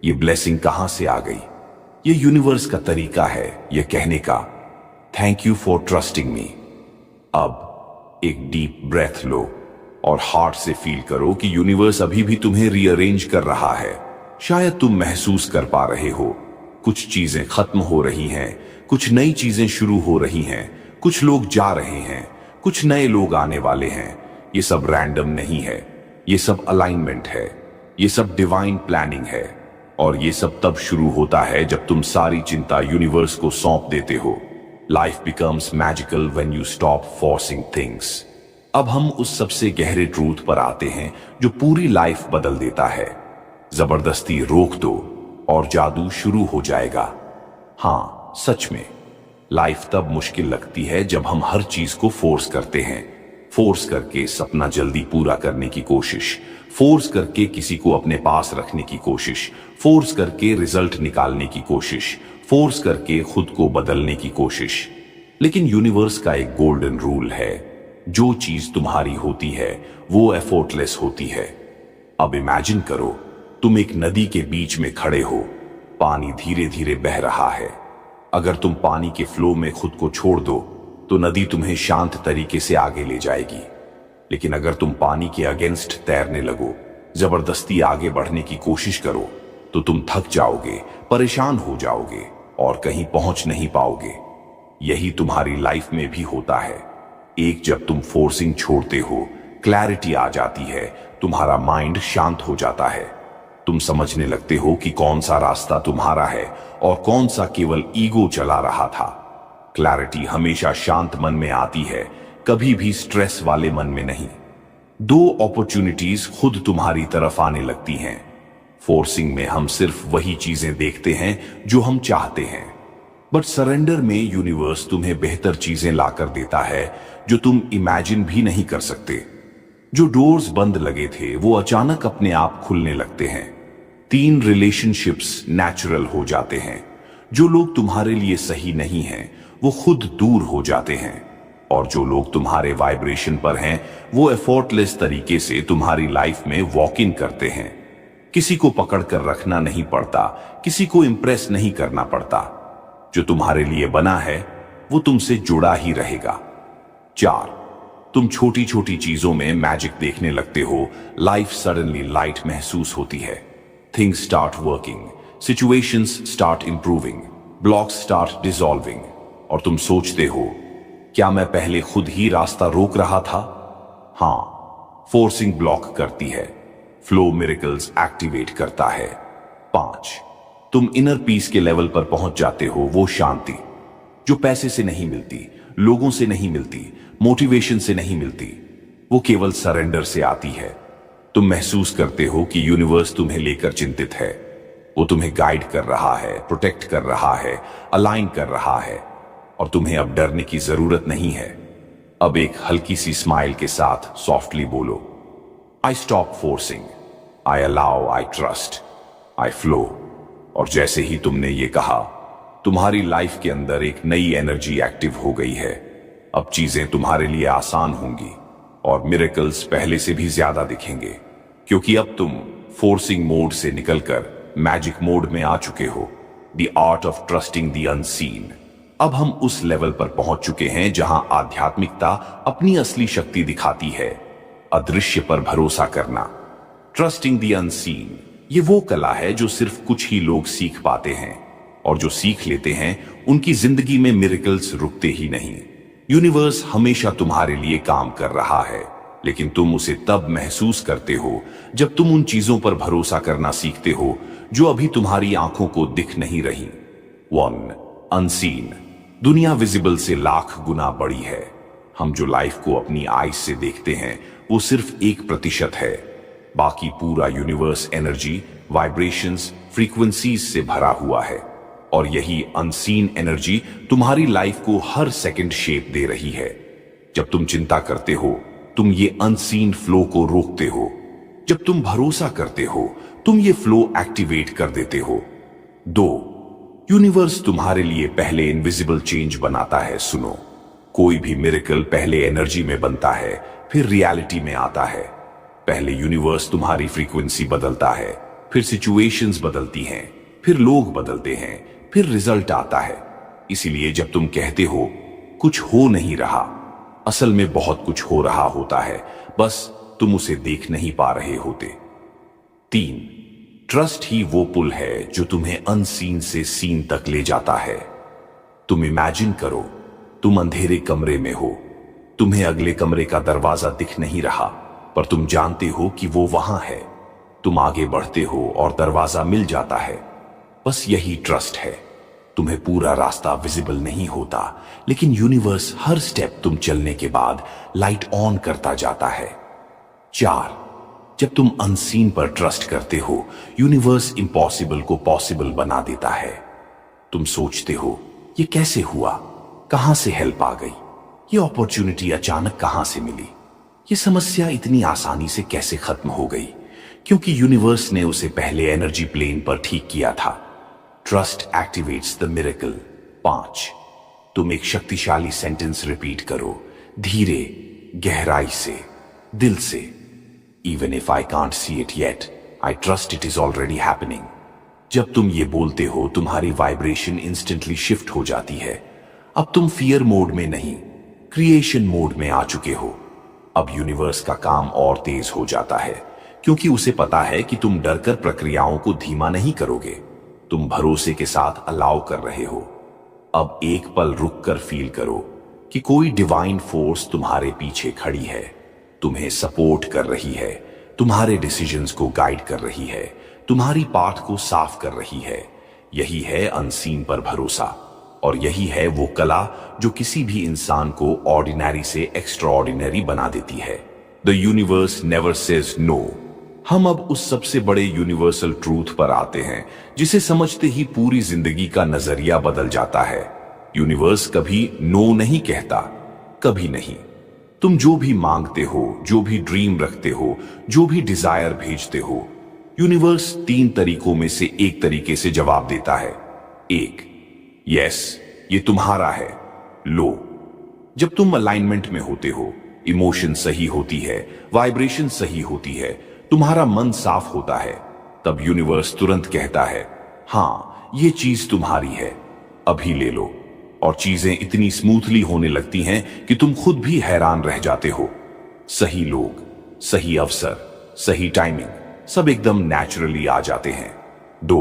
ये ब्लेसिंग कहां से आ गई? ये यूनिवर्स का तरीका है ये कहने का, थैंक यू फॉर ट्रस्टिंग मी। अब एक डीप ब्रेथ लो और हार्ट से फील करो कि यूनिवर्स अभी भी तुम्हें रीअरेंज कर रहा है। शायद तुम महसूस कर पा रहे हो कुछ चीजें खत्म हो रही हैं, कुछ नई चीजें शुरू हो रही हैं, कुछ लोग जा रहे हैं, कुछ नए लोग आने वाले हैं। ये सब रैंडम नहीं है, ये सब अलाइनमेंट है, ये सब डिवाइन प्लानिंग है। और ये सब तब शुरू होता है जब तुम सारी चिंता यूनिवर्स को सौंप देते हो। Life becomes magical when you stop forcing things. अब हम उस सबसे गहरे ट्रूथ पर आते हैं जो पूरी लाइफ बदल देता है। जबरदस्ती रोक दो और जादू शुरू हो जाएगा। हाँ, सच में लाइफ तब मुश्किल लगती है जब हम हर चीज को फोर्स करते हैं। फोर्स करके सपना जल्दी पूरा करने की कोशिश, फोर्स करके किसी को अपने पास रखने की कोशिश, फोर्स करके रिजल्ट निकालने की कोशिश, फोर्स करके खुद को बदलने की कोशिश। लेकिन यूनिवर्स का एक गोल्डन रूल है, जो चीज तुम्हारी होती है वो एफर्टलेस होती है। अब इमेजिन करो, तुम एक नदी के बीच में खड़े हो, पानी धीरे धीरे बह रहा है। अगर तुम पानी के फ्लो में खुद को छोड़ दो तो नदी तुम्हें शांत तरीके से आगे ले जाएगी। लेकिन अगर तुम पानी के अगेंस्ट तैरने लगो, जबरदस्ती आगे बढ़ने की कोशिश करो, तो तुम थक जाओगे, परेशान हो जाओगे और कहीं पहुंच नहीं पाओगे। यही तुम्हारी लाइफ में भी होता है। एक जब तुम फोर्सिंग छोड़ते हो, क्लैरिटी आ जाती है, तुम्हारा माइंड शांत हो जाता है। तुम समझने लगते हो कि कौन सा रास्ता तुम्हारा है और कौन सा केवल ईगो चला रहा था। क्लैरिटी हमेशा शांत मन में आती है, कभी भी स्ट्रेस वाले मन में नहीं। दो अपॉर्चुनिटीज खुद तुम्हारी तरफ आने लगती हैं। फोर्सिंग में हम सिर्फ वही चीजें देखते हैं जो हम चाहते हैं, बट सरेंडर में यूनिवर्स तुम्हें बेहतर चीजें लाकर देता है जो तुम इमेजिन भी नहीं कर सकते। जो डोर्स बंद लगे थे वो अचानक अपने आप खुलने लगते हैं। 3 रिलेशनशिप्स नेचुरल हो जाते हैं। जो लोग तुम्हारे लिए सही नहीं हैं वो खुद दूर हो जाते हैं, और जो लोग तुम्हारे वाइब्रेशन पर हैं वो एफर्टलेस तरीके से तुम्हारी लाइफ में वॉक इन करते हैं। किसी को पकड़ कर रखना नहीं पड़ता, किसी को इंप्रेस नहीं करना पड़ता। जो तुम्हारे लिए बना है वो तुमसे जुड़ा ही रहेगा। 4, तुम छोटी छोटी चीजों में मैजिक देखने लगते हो। लाइफ सडनली लाइट महसूस होती है। Things start working, situations start improving, blocks start dissolving, और तुम सोचते हो, क्या मैं पहले खुद ही रास्ता रोक रहा था? हाँ, फोर्सिंग ब्लॉक करती है, फ्लो मिरेकल्स एक्टिवेट करता है। 5, तुम इनर पीस के लेवल पर पहुंच जाते हो, वो शांति जो पैसे से नहीं मिलती, लोगों से नहीं मिलती, मोटिवेशन से नहीं मिलती, वो केवल सरेंडर से आती है। तुम महसूस करते हो कि यूनिवर्स तुम्हें लेकर चिंतित है। वो तुम्हें गाइड कर रहा है, प्रोटेक्ट कर रहा है, अलाइन कर रहा है, और तुम्हें अब डरने की जरूरत नहीं है। अब एक हल्की सी स्माइल के साथ सॉफ्टली बोलो, I stop forcing, I allow, I trust, I flow. और जैसे ही तुमने ये कहा, तुम्हारी लाइफ के अंदर एक नई एनर्जी एक्टिव हो गई है। अब चीजें तुम्हारे लिए आसान होंगी और मिरेकल्स पहले से भी ज्यादा दिखेंगे, क्योंकि अब तुम फोर्सिंग मोड से निकलकर मैजिक मोड में आ चुके हो। The art of trusting the unseen. अब हम उस लेवल पर पहुंच चुके हैं जहां आध्यात्मिकता अपनी असली शक्ति दिखाती है, अदृश्य पर भरोसा करना। ट्रस्टिंग द अनसीन, ये वो कला है जो सिर्फ कुछ ही लोग सीख पाते हैं, और जो सीख लेते हैं उनकी जिंदगी में मिरेकल्स रुकते ही नहीं। यूनिवर्स हमेशा तुम्हारे लिए काम कर रहा है, लेकिन तुम उसे तब महसूस करते हो जब तुम उन चीजों पर भरोसा करना सीखते हो जो अभी तुम्हारी आंखों को दिख नहीं रही। 1, अनसीन। दुनिया विजिबल से लाख गुना बड़ी है। हम जो लाइफ को अपनी आईज से देखते हैं वो सिर्फ 1% है। बाकी पूरा यूनिवर्स एनर्जी, वाइब्रेशंस, फ्रीक्वेंसीज से भरा हुआ है, और यही अनसीन एनर्जी तुम्हारी लाइफ को हर सेकंड शेप दे रही है। जब तुम चिंता करते हो, तुम ये अनसीन फ्लो को रोकते हो। जब तुम भरोसा करते हो, तुम ये फ्लो एक्टिवेट कर देते हो। 2, यूनिवर्स तुम्हारे लिए पहले इनविजिबल चेंज बनाता है। सुनो, कोई भी मिरेकल पहले एनर्जी में बनता है, फिर रियलिटी में आता है। पहले यूनिवर्स तुम्हारी फ्रीक्वेंसी बदलता है, फिर सिचुएशंस बदलती हैं, फिर लोग बदलते हैं, फिर रिजल्ट आता है। इसीलिए जब तुम कहते हो कुछ हो नहीं रहा, असल में बहुत कुछ हो रहा होता है, बस तुम उसे देख नहीं पा रहे होते। 3, ट्रस्ट ही वो पुल है जो तुम्हें अनसीन से सीन तक ले जाता है। तुम इमेजिन करो, तुम अंधेरे कमरे में हो, तुम्हें अगले कमरे का दरवाजा दिख नहीं रहा, पर तुम जानते हो कि वो वहां है। तुम आगे बढ़ते हो और दरवाजा मिल जाता है। बस यही ट्रस्ट है। तुम्हें पूरा रास्ता विजिबल नहीं होता, लेकिन यूनिवर्स हर स्टेप तुम चलने के बाद लाइट ऑन करता जाता है। 4, जब तुम अनसीन पर ट्रस्ट करते हो, यूनिवर्स इम्पॉसिबल को पॉसिबल बना देता है। तुम सोचते हो, ये कैसे हुआ? कहां से हेल्प आ गई? ये अपॉर्चुनिटी अचानक कहां से मिली? ये समस्या इतनी आसानी से कैसे खत्म हो गई? क्योंकि यूनिवर्स ने उसे पहले एनर्जी प्लेन पर ठीक किया था। Trust activates the miracle. 5, तुम एक शक्तिशाली सेंटेंस रिपीट करो, धीरे, गहराई से, दिल से। Even if I can't see it yet, I trust it is already happening. जब तुम ये बोलते हो, तुम्हारी वाइब्रेशन इंस्टेंटली शिफ्ट हो जाती है। अब तुम फियर मोड में नहीं, क्रिएशन मोड में आ चुके हो। अब यूनिवर्स का काम और तेज हो जाता है, क्योंकि उसे पता है कि तुम डरकर प्रक्रियाओं को धीमा नहीं करोगे। तुम भरोसे के साथ अलाउ कर रहे हो। अब एक पल रुक कर फील करो कि कोई डिवाइन फोर्स तुम्हारे पीछे खड़ी है, तुम्हें सपोर्ट कर रही है, तुम्हारे डिसीजंस को गाइड कर रही है, तुम्हारी पाथ को साफ कर रही है। यही है अनसीन पर भरोसा, और यही है वो कला जो किसी भी इंसान को ऑर्डिनरी से एक्स्ट्रा ऑर्डिनरी बना देती है। The universe never says no. हम अब उस सबसे बड़े यूनिवर्सल ट्रूथ पर आते हैं जिसे समझते ही पूरी जिंदगी का नजरिया बदल जाता है। यूनिवर्स कभी नो नहीं कहता, कभी नहीं। तुम जो भी मांगते हो, जो भी ड्रीम रखते हो, जो भी डिजायर भेजते हो, यूनिवर्स 3 तरीकों में से एक तरीके से जवाब देता है। 1, यस, ये तुम्हारा है, लो। जब तुम अलाइनमेंट में होते हो, इमोशन सही होती है, वाइब्रेशन सही होती है, तुम्हारा मन साफ होता है, तब यूनिवर्स तुरंत कहता है, हां, ये चीज तुम्हारी है, अभी ले लो। और चीजें इतनी स्मूथली होने लगती हैं कि तुम खुद भी हैरान रह जाते हो। सही लोग, सही अवसर, सही टाइमिंग, सब एकदम नेचुरली आ जाते हैं। 2,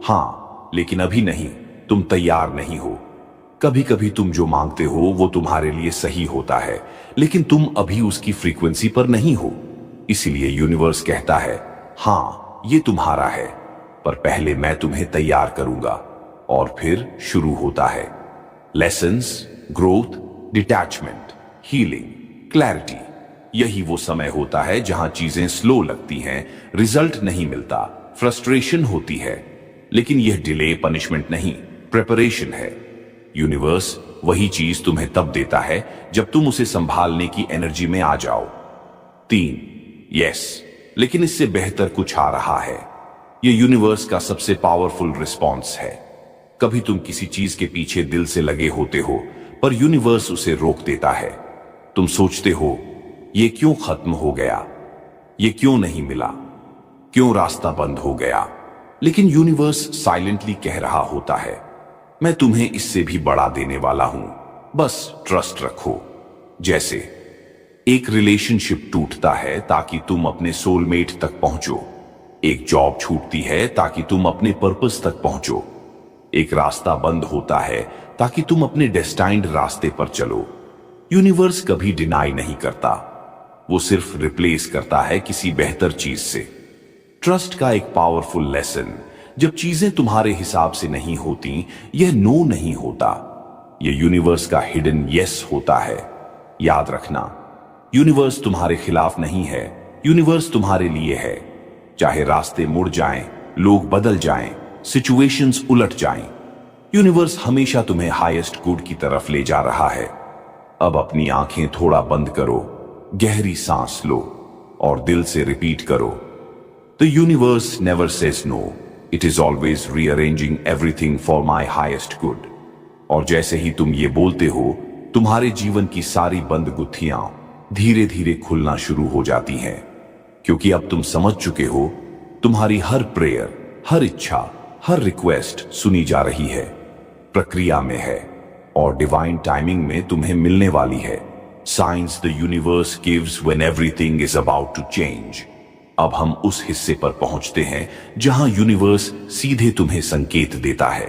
हां, लेकिन अभी नहीं, तुम तैयार नहीं हो। कभी कभी तुम जो मांगते हो वो तुम्हारे लिए सही होता है, लेकिन तुम अभी उसकी फ्रीक्वेंसी पर नहीं हो। इसीलिए यूनिवर्स कहता है, हां, ये तुम्हारा है, पर पहले मैं तुम्हें तैयार करूंगा। और फिर शुरू होता है lessons, growth, detachment, healing, clarity. यही वो समय होता है जहां चीजें स्लो लगती हैं, रिजल्ट नहीं मिलता, फ्रस्ट्रेशन होती है, लेकिन यह डिले पनिशमेंट नहीं, प्रिपरेशन है। यूनिवर्स वही चीज तुम्हें तब देता है जब तुम उसे संभालने की एनर्जी में आ जाओ। 3, यस, लेकिन इससे बेहतर कुछ आ रहा है। यह यूनिवर्स का सबसे पावरफुल रिस्पॉन्स है। कभी तुम किसी चीज के पीछे दिल से लगे होते हो, पर यूनिवर्स उसे रोक देता है। तुम सोचते हो, ये क्यों खत्म हो गया, ये क्यों नहीं मिला, क्यों रास्ता बंद हो गया? लेकिन यूनिवर्स साइलेंटली कह रहा होता है, मैं तुम्हें इससे भी बड़ा देने वाला हूं, बस ट्रस्ट रखो। जैसे एक रिलेशनशिप टूटता है ताकि तुम अपने सोलमेट तक पहुंचो, एक जॉब छूटती है ताकि तुम अपने पर्पस तक पहुंचो, एक रास्ता बंद होता है ताकि तुम अपने डेस्टाइन्ड रास्ते पर चलो। यूनिवर्स कभी डिनाई नहीं करता, वो सिर्फ रिप्लेस करता है किसी बेहतर चीज से। ट्रस्ट का एक पावरफुल लेसन, जब चीजें तुम्हारे हिसाब से नहीं होती, यह नो नहीं होता, यह यूनिवर्स का हिडन यस होता है। याद रखना, यूनिवर्स तुम्हारे खिलाफ नहीं है, यूनिवर्स तुम्हारे लिए है। चाहे रास्ते मुड़ जाएं, लोग बदल जाएं, सिचुएशंस उलट जाएं, यूनिवर्स हमेशा तुम्हें हाईएस्ट गुड की तरफ ले जा रहा है। अब अपनी आंखें थोड़ा बंद करो, गहरी सांस लो और दिल से रिपीट करो, the universe never says no, it is always rearranging everything for my highest good. और जैसे ही तुम ये बोलते हो, तुम्हारे जीवन की सारी बंद गुत्थियां धीरे धीरे खुलना शुरू हो जाती हैं, क्योंकि अब तुम समझ चुके हो, तुम्हारी हर प्रेयर, हर इच्छा, हर रिक्वेस्ट सुनी जा रही है, प्रक्रिया में है और डिवाइन टाइमिंग में तुम्हें मिलने वाली है। Signs the universe gives when everything is about to change. अब हम उस हिस्से पर पहुंचते हैं जहां यूनिवर्स सीधे तुम्हें संकेत देता है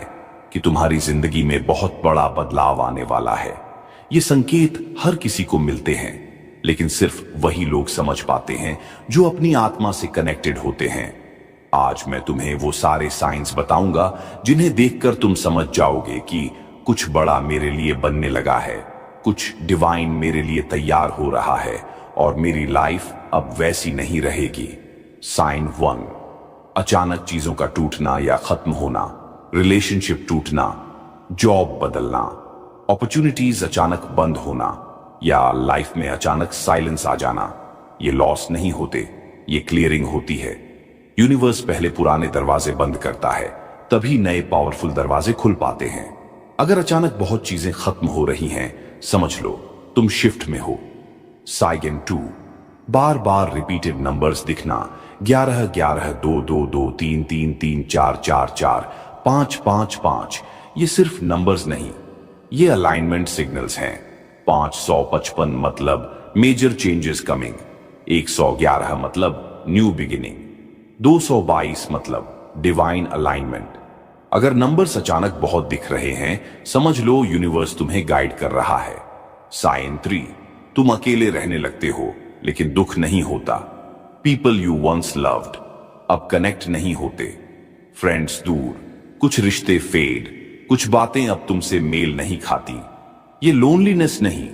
कि तुम्हारी जिंदगी में बहुत बड़ा बदलाव आने वाला है। ये संकेत हर किसी को मिलते हैं, लेकिन सिर्फ वही लोग समझ पाते हैं जो अपनी आत्मा से कनेक्टेड होते हैं। आज मैं तुम्हें वो सारे साइंस बताऊंगा जिन्हें देखकर तुम समझ जाओगे कि कुछ बड़ा मेरे लिए बनने लगा है, कुछ डिवाइन मेरे लिए तैयार हो रहा है और मेरी लाइफ अब वैसी नहीं रहेगी। साइन 1, अचानक चीजों का टूटना या खत्म होना, रिलेशनशिप टूटना, जॉब बदलना, अपॉर्चुनिटीज अचानक बंद होना या लाइफ में अचानक साइलेंस आ जाना। ये लॉस नहीं होते, ये क्लियरिंग होती है। यूनिवर्स पहले पुराने दरवाजे बंद करता है, तभी नए पावरफुल दरवाजे खुल पाते हैं। अगर अचानक बहुत चीजें खत्म हो रही हैं, समझ लो तुम शिफ्ट में हो। साइन 2, बार बार रिपीटेड नंबर्स दिखना, 11 11 2 2 2 3 3 3 4 4 4 5 5 5। ये सिर्फ नंबर्स नहीं, ये अलाइनमेंट सिग्नल्स हैं। 555 मतलब मेजर चेंजेस कमिंग, 111 मतलब न्यू बिगिनिंग, 222 मतलब डिवाइन अलाइनमेंट। अगर नंबर्स अचानक बहुत दिख रहे हैं, समझ लो यूनिवर्स तुम्हें गाइड कर रहा है। साइन 3, तुम अकेले रहने लगते हो लेकिन दुख नहीं होता। पीपल यू वंस लव्ड अब कनेक्ट नहीं होते, फ्रेंड्स दूर, कुछ रिश्ते फेड, कुछ बातें अब तुमसे मेल नहीं खाती। ये लोनलीनेस नहीं,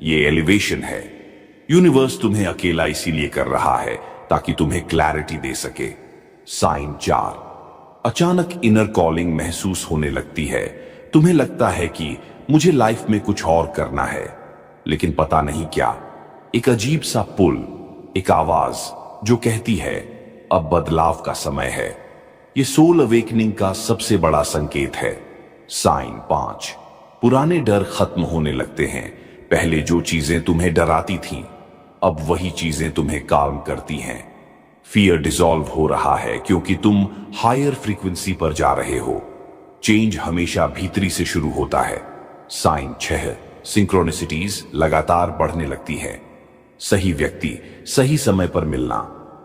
ये एलिवेशन है। यूनिवर्स तुम्हें अकेला इसीलिए कर रहा है ताकि तुम्हें क्लैरिटी दे सके। साइन 4, अचानक इनर कॉलिंग महसूस होने लगती है। तुम्हें लगता है कि मुझे लाइफ में कुछ और करना है, लेकिन पता नहीं क्या। एक अजीब सा पुल, एक आवाज जो कहती है अब बदलाव का समय है। ये सोल अवेकनिंग का सबसे बड़ा संकेत है। साइन 5, पुराने डर खत्म होने लगते हैं। पहले जो चीजें तुम्हें डराती थीं, अब वही चीजें तुम्हें काम करती हैं। फियर डिसॉल्व हो रहा है क्योंकि तुम हायर फ्रीक्वेंसी पर जा रहे हो। चेंज हमेशा भीतरी से शुरू होता है। साइन 6, सिंक्रोनिसिटीज लगातार बढ़ने लगती है। सही व्यक्ति सही समय पर मिलना,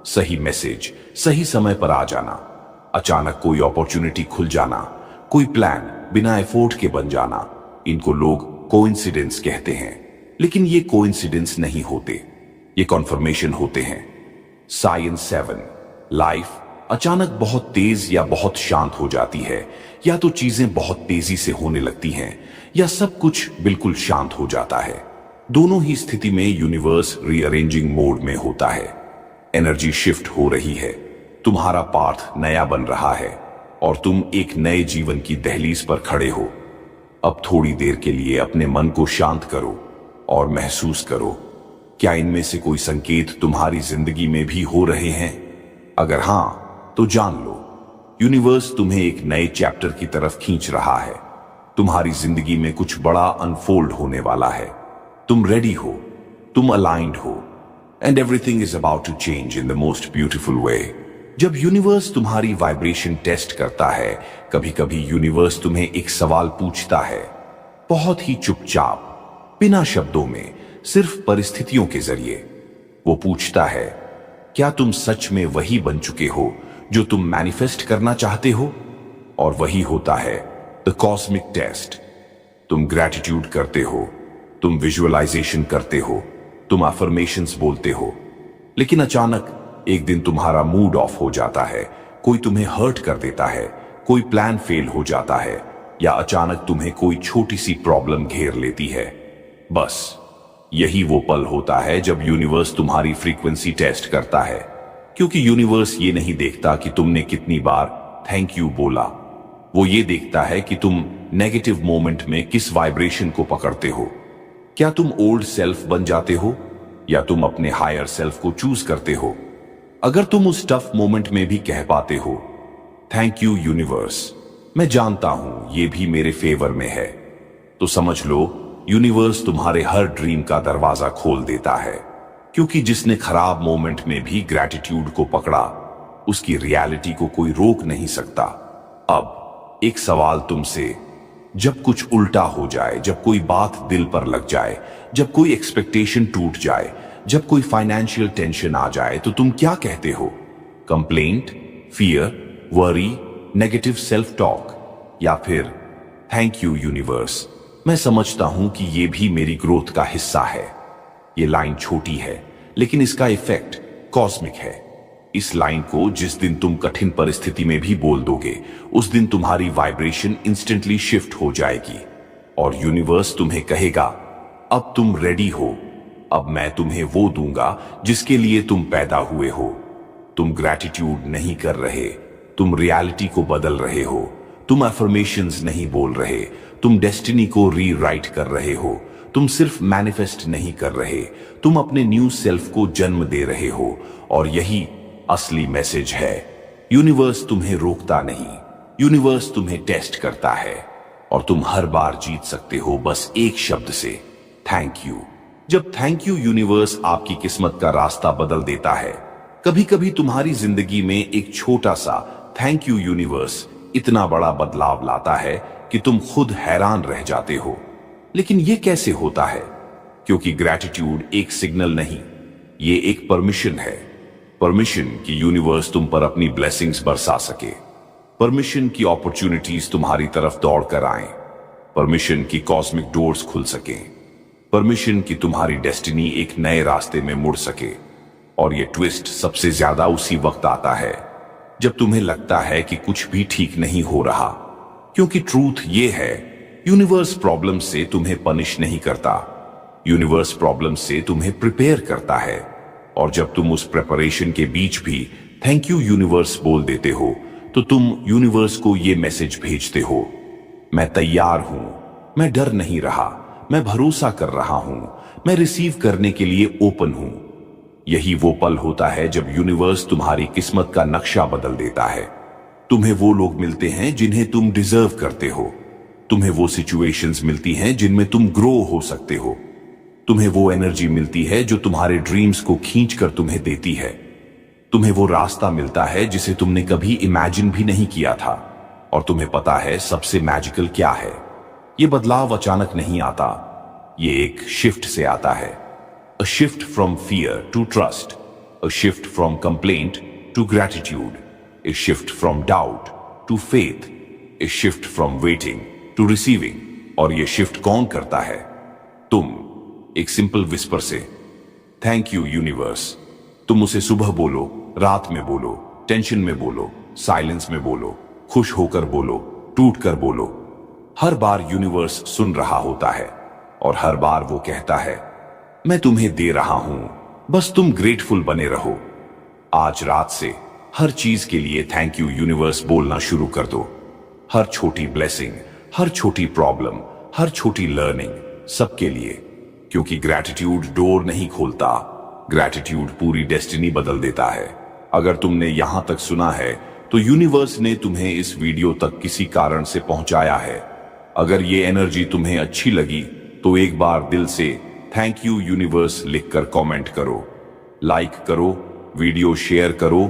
सही मैसेज सही समय पर आ जाना, अचानक कोई अपॉर्चुनिटी खुल जाना, कोई प्लान बिना एफोर्ट के बन जाना। इनको लोग कोइंसिडेंस कहते हैं, लेकिन ये कोइंसिडेंस नहीं होते, ये कॉन्फर्मेशन होते हैं। साइन 7, लाइफ अचानक बहुत तेज या बहुत शांत हो जाती है। या तो चीजें बहुत तेजी से होने लगती हैं या सब कुछ बिल्कुल शांत हो जाता है। दोनों ही स्थिति में यूनिवर्स रीअरेंजिंग मोड में होता है। एनर्जी शिफ्ट हो रही है, तुम्हारा पाथ नया बन रहा है और तुम एक नए जीवन की दहलीज पर खड़े हो। अब थोड़ी देर के लिए अपने मन को शांत करो और महसूस करो, क्या इनमें से कोई संकेत तुम्हारी जिंदगी में भी हो रहे हैं? अगर हां, तो जान लो यूनिवर्स तुम्हें एक नए चैप्टर की तरफ खींच रहा है। तुम्हारी जिंदगी में कुछ बड़ा अनफोल्ड होने वाला है। तुम रेडी हो, तुम अलाइंड हो, and everything is about to change in the most beautiful way. जब यूनिवर्स तुम्हारी वाइब्रेशन टेस्ट करता है, कभी कभी यूनिवर्स तुम्हें एक सवाल पूछता है, बहुत ही चुपचाप, बिना शब्दों में, सिर्फ परिस्थितियों के जरिए। वो पूछता है, क्या तुम सच में वही बन चुके हो जो तुम मैनिफेस्ट करना चाहते हो? और वही होता है द कॉस्मिक टेस्ट। तुम ग्रैटिट्यूड करते हो, तुम विजुअलाइजेशन करते हो, तुम अफर्मेशंस बोलते हो, लेकिन अचानक एक दिन तुम्हारा मूड ऑफ हो जाता है, कोई तुम्हें हर्ट कर देता है, कोई प्लान फेल हो जाता है, या अचानक तुम्हें कोई छोटी सी प्रॉब्लम घेर लेती है। बस यही वो पल होता है जब यूनिवर्स तुम्हारी फ्रीक्वेंसी टेस्ट करता है, क्योंकि यूनिवर्स ये नहीं देखता कि तुमने कितनी बार थैंक यू बोला। वो ये देखता है कि तुम नेगेटिव मोमेंट में किस वाइब्रेशन को पकड़ते हो। क्या तुम ओल्ड सेल्फ बन जाते हो या तुम अपने हायर सेल्फ को चूज करते हो? अगर तुम उस टफ मोमेंट में भी कह पाते हो, थैंक यू यूनिवर्स, मैं जानता हूं ये भी मेरे फेवर में है, तो समझ लो यूनिवर्स तुम्हारे हर ड्रीम का दरवाजा खोल देता है। क्योंकि जिसने खराब मोमेंट में भी ग्रैटिट्यूड को पकड़ा, उसकी रियलिटी को कोई रोक नहीं सकता। अब एक सवाल तुमसे, जब कुछ उल्टा हो जाए, जब कोई बात दिल पर लग जाए, जब कोई एक्सपेक्टेशन टूट जाए, जब कोई फाइनेंशियल टेंशन आ जाए तो तुम क्या कहते हो? Complaint, fear, worry, negative self talk, या फिर थैंक यू यूनिवर्स, मैं समझता हूं कि ये भी मेरी ग्रोथ का हिस्सा है। ये लाइन छोटी है लेकिन इसका इफेक्ट कॉस्मिक है। इस लाइन को जिस दिन तुम कठिन परिस्थिति में भी बोल दोगे, उस दिन तुम्हारी वाइब्रेशन इंस्टेंटली शिफ्ट हो जाएगी और यूनिवर्स तुम्हें कहेगा, अब तुम रेडी हो, अब मैं तुम्हें वो दूंगा जिसके लिए तुम पैदा हुए हो। तुम ग्रैटिट्यूड नहीं कर रहे, तुम रियलिटी को बदल रहे हो। तुम अफर्मेशंस नहीं बोल रहे, तुम डेस्टिनी को रीराइट कर रहे हो। तुम सिर्फ मैनिफेस्ट नहीं कर रहे, तुम अपने न्यू सेल्फ को जन्म दे रहे हो। और यही असली मैसेज है। यूनिवर्स तुम्हें रोकता नहीं, यूनिवर्स तुम्हें टेस्ट करता है और तुम हर बार जीत सकते हो बस एक शब्द से, थैंक यू। जब थैंक यू यूनिवर्स आपकी किस्मत का रास्ता बदल देता है। कभी कभी तुम्हारी जिंदगी में एक छोटा सा थैंक यू यूनिवर्स इतना बड़ा बदलाव लाता है कि तुम खुद हैरान रह जाते हो। लेकिन यह कैसे होता है? क्योंकि ग्रैटिट्यूड एक सिग्नल नहीं, ये एक परमिशन है। परमिशन कि यूनिवर्स तुम पर अपनी ब्लेसिंग्स बरसा सके, परमिशन की अपॉर्चुनिटीज तुम्हारी तरफ दौड़ कर आए, परमिशन की कॉस्मिक डोर्स खुल सके, परमिशन की तुम्हारी डेस्टिनी एक नए रास्ते में मुड़ सके। और ये ट्विस्ट सबसे ज्यादा उसी वक्त आता है जब तुम्हें लगता है कि कुछ भी ठीक नहीं हो रहा। क्योंकि ट्रूथ ये है, यूनिवर्स प्रॉब्लम से तुम्हें पनिश नहीं करता, यूनिवर्स प्रॉब्लम से तुम्हें प्रिपेयर करता है। और जब तुम उस प्रिपरेशन के बीच भी थैंक यू यूनिवर्स बोल देते हो, तो तुम यूनिवर्स को ये मैसेज भेजते हो, मैं तैयार हूं, मैं डर नहीं रहा, मैं भरोसा कर रहा हूं, मैं रिसीव करने के लिए ओपन हूं। यही वो पल होता है जब यूनिवर्स तुम्हारी किस्मत का नक्शा बदल देता है। तुम्हें वो लोग मिलते हैं जिन्हें तुम डिजर्व करते हो, तुम्हें वो सिचुएशंस मिलती हैं जिनमें तुम ग्रो हो सकते हो, तुम्हें वो एनर्जी मिलती है जो तुम्हारे ड्रीम्स को खींचकर तुम्हें देती है, तुम्हें वो रास्ता मिलता है जिसे तुमने कभी इमेजिन भी नहीं किया था। और तुम्हें पता है सबसे मैजिकल क्या है? ये बदलाव अचानक नहीं आता, ये एक शिफ्ट से आता है। A shift from fear to trust, a shift from complaint to gratitude, a shift from doubt to faith, a shift from waiting to receiving. और ये शिफ्ट कौन करता है? तुम, एक सिंपल विस्पर से, थैंक यू यूनिवर्स। तुम उसे सुबह बोलो, रात में बोलो, टेंशन में बोलो, साइलेंस में बोलो, खुश होकर बोलो, टूट कर बोलो। हर बार यूनिवर्स सुन रहा होता है और हर बार वो कहता है, मैं तुम्हें दे रहा हूं, बस तुम ग्रेटफुल बने रहो। आज रात से हर चीज के लिए थैंक यू यूनिवर्स बोलना शुरू कर दो। हर छोटी ब्लेसिंग, हर छोटी प्रॉब्लम, हर छोटी लर्निंग, सबके लिए। क्योंकि ग्रैटिट्यूड डोर नहीं खोलता, ग्रैटिट्यूड पूरी डेस्टिनी बदल देता है। अगर तुमने यहां तक सुना है तो यूनिवर्स ने तुम्हें इस वीडियो तक किसी कारण से पहुंचाया है। अगर ये एनर्जी तुम्हें अच्छी लगी तो एक बार दिल से थैंक यू यूनिवर्स लिखकर कमेंट करो, लाइक करो, वीडियो शेयर करो।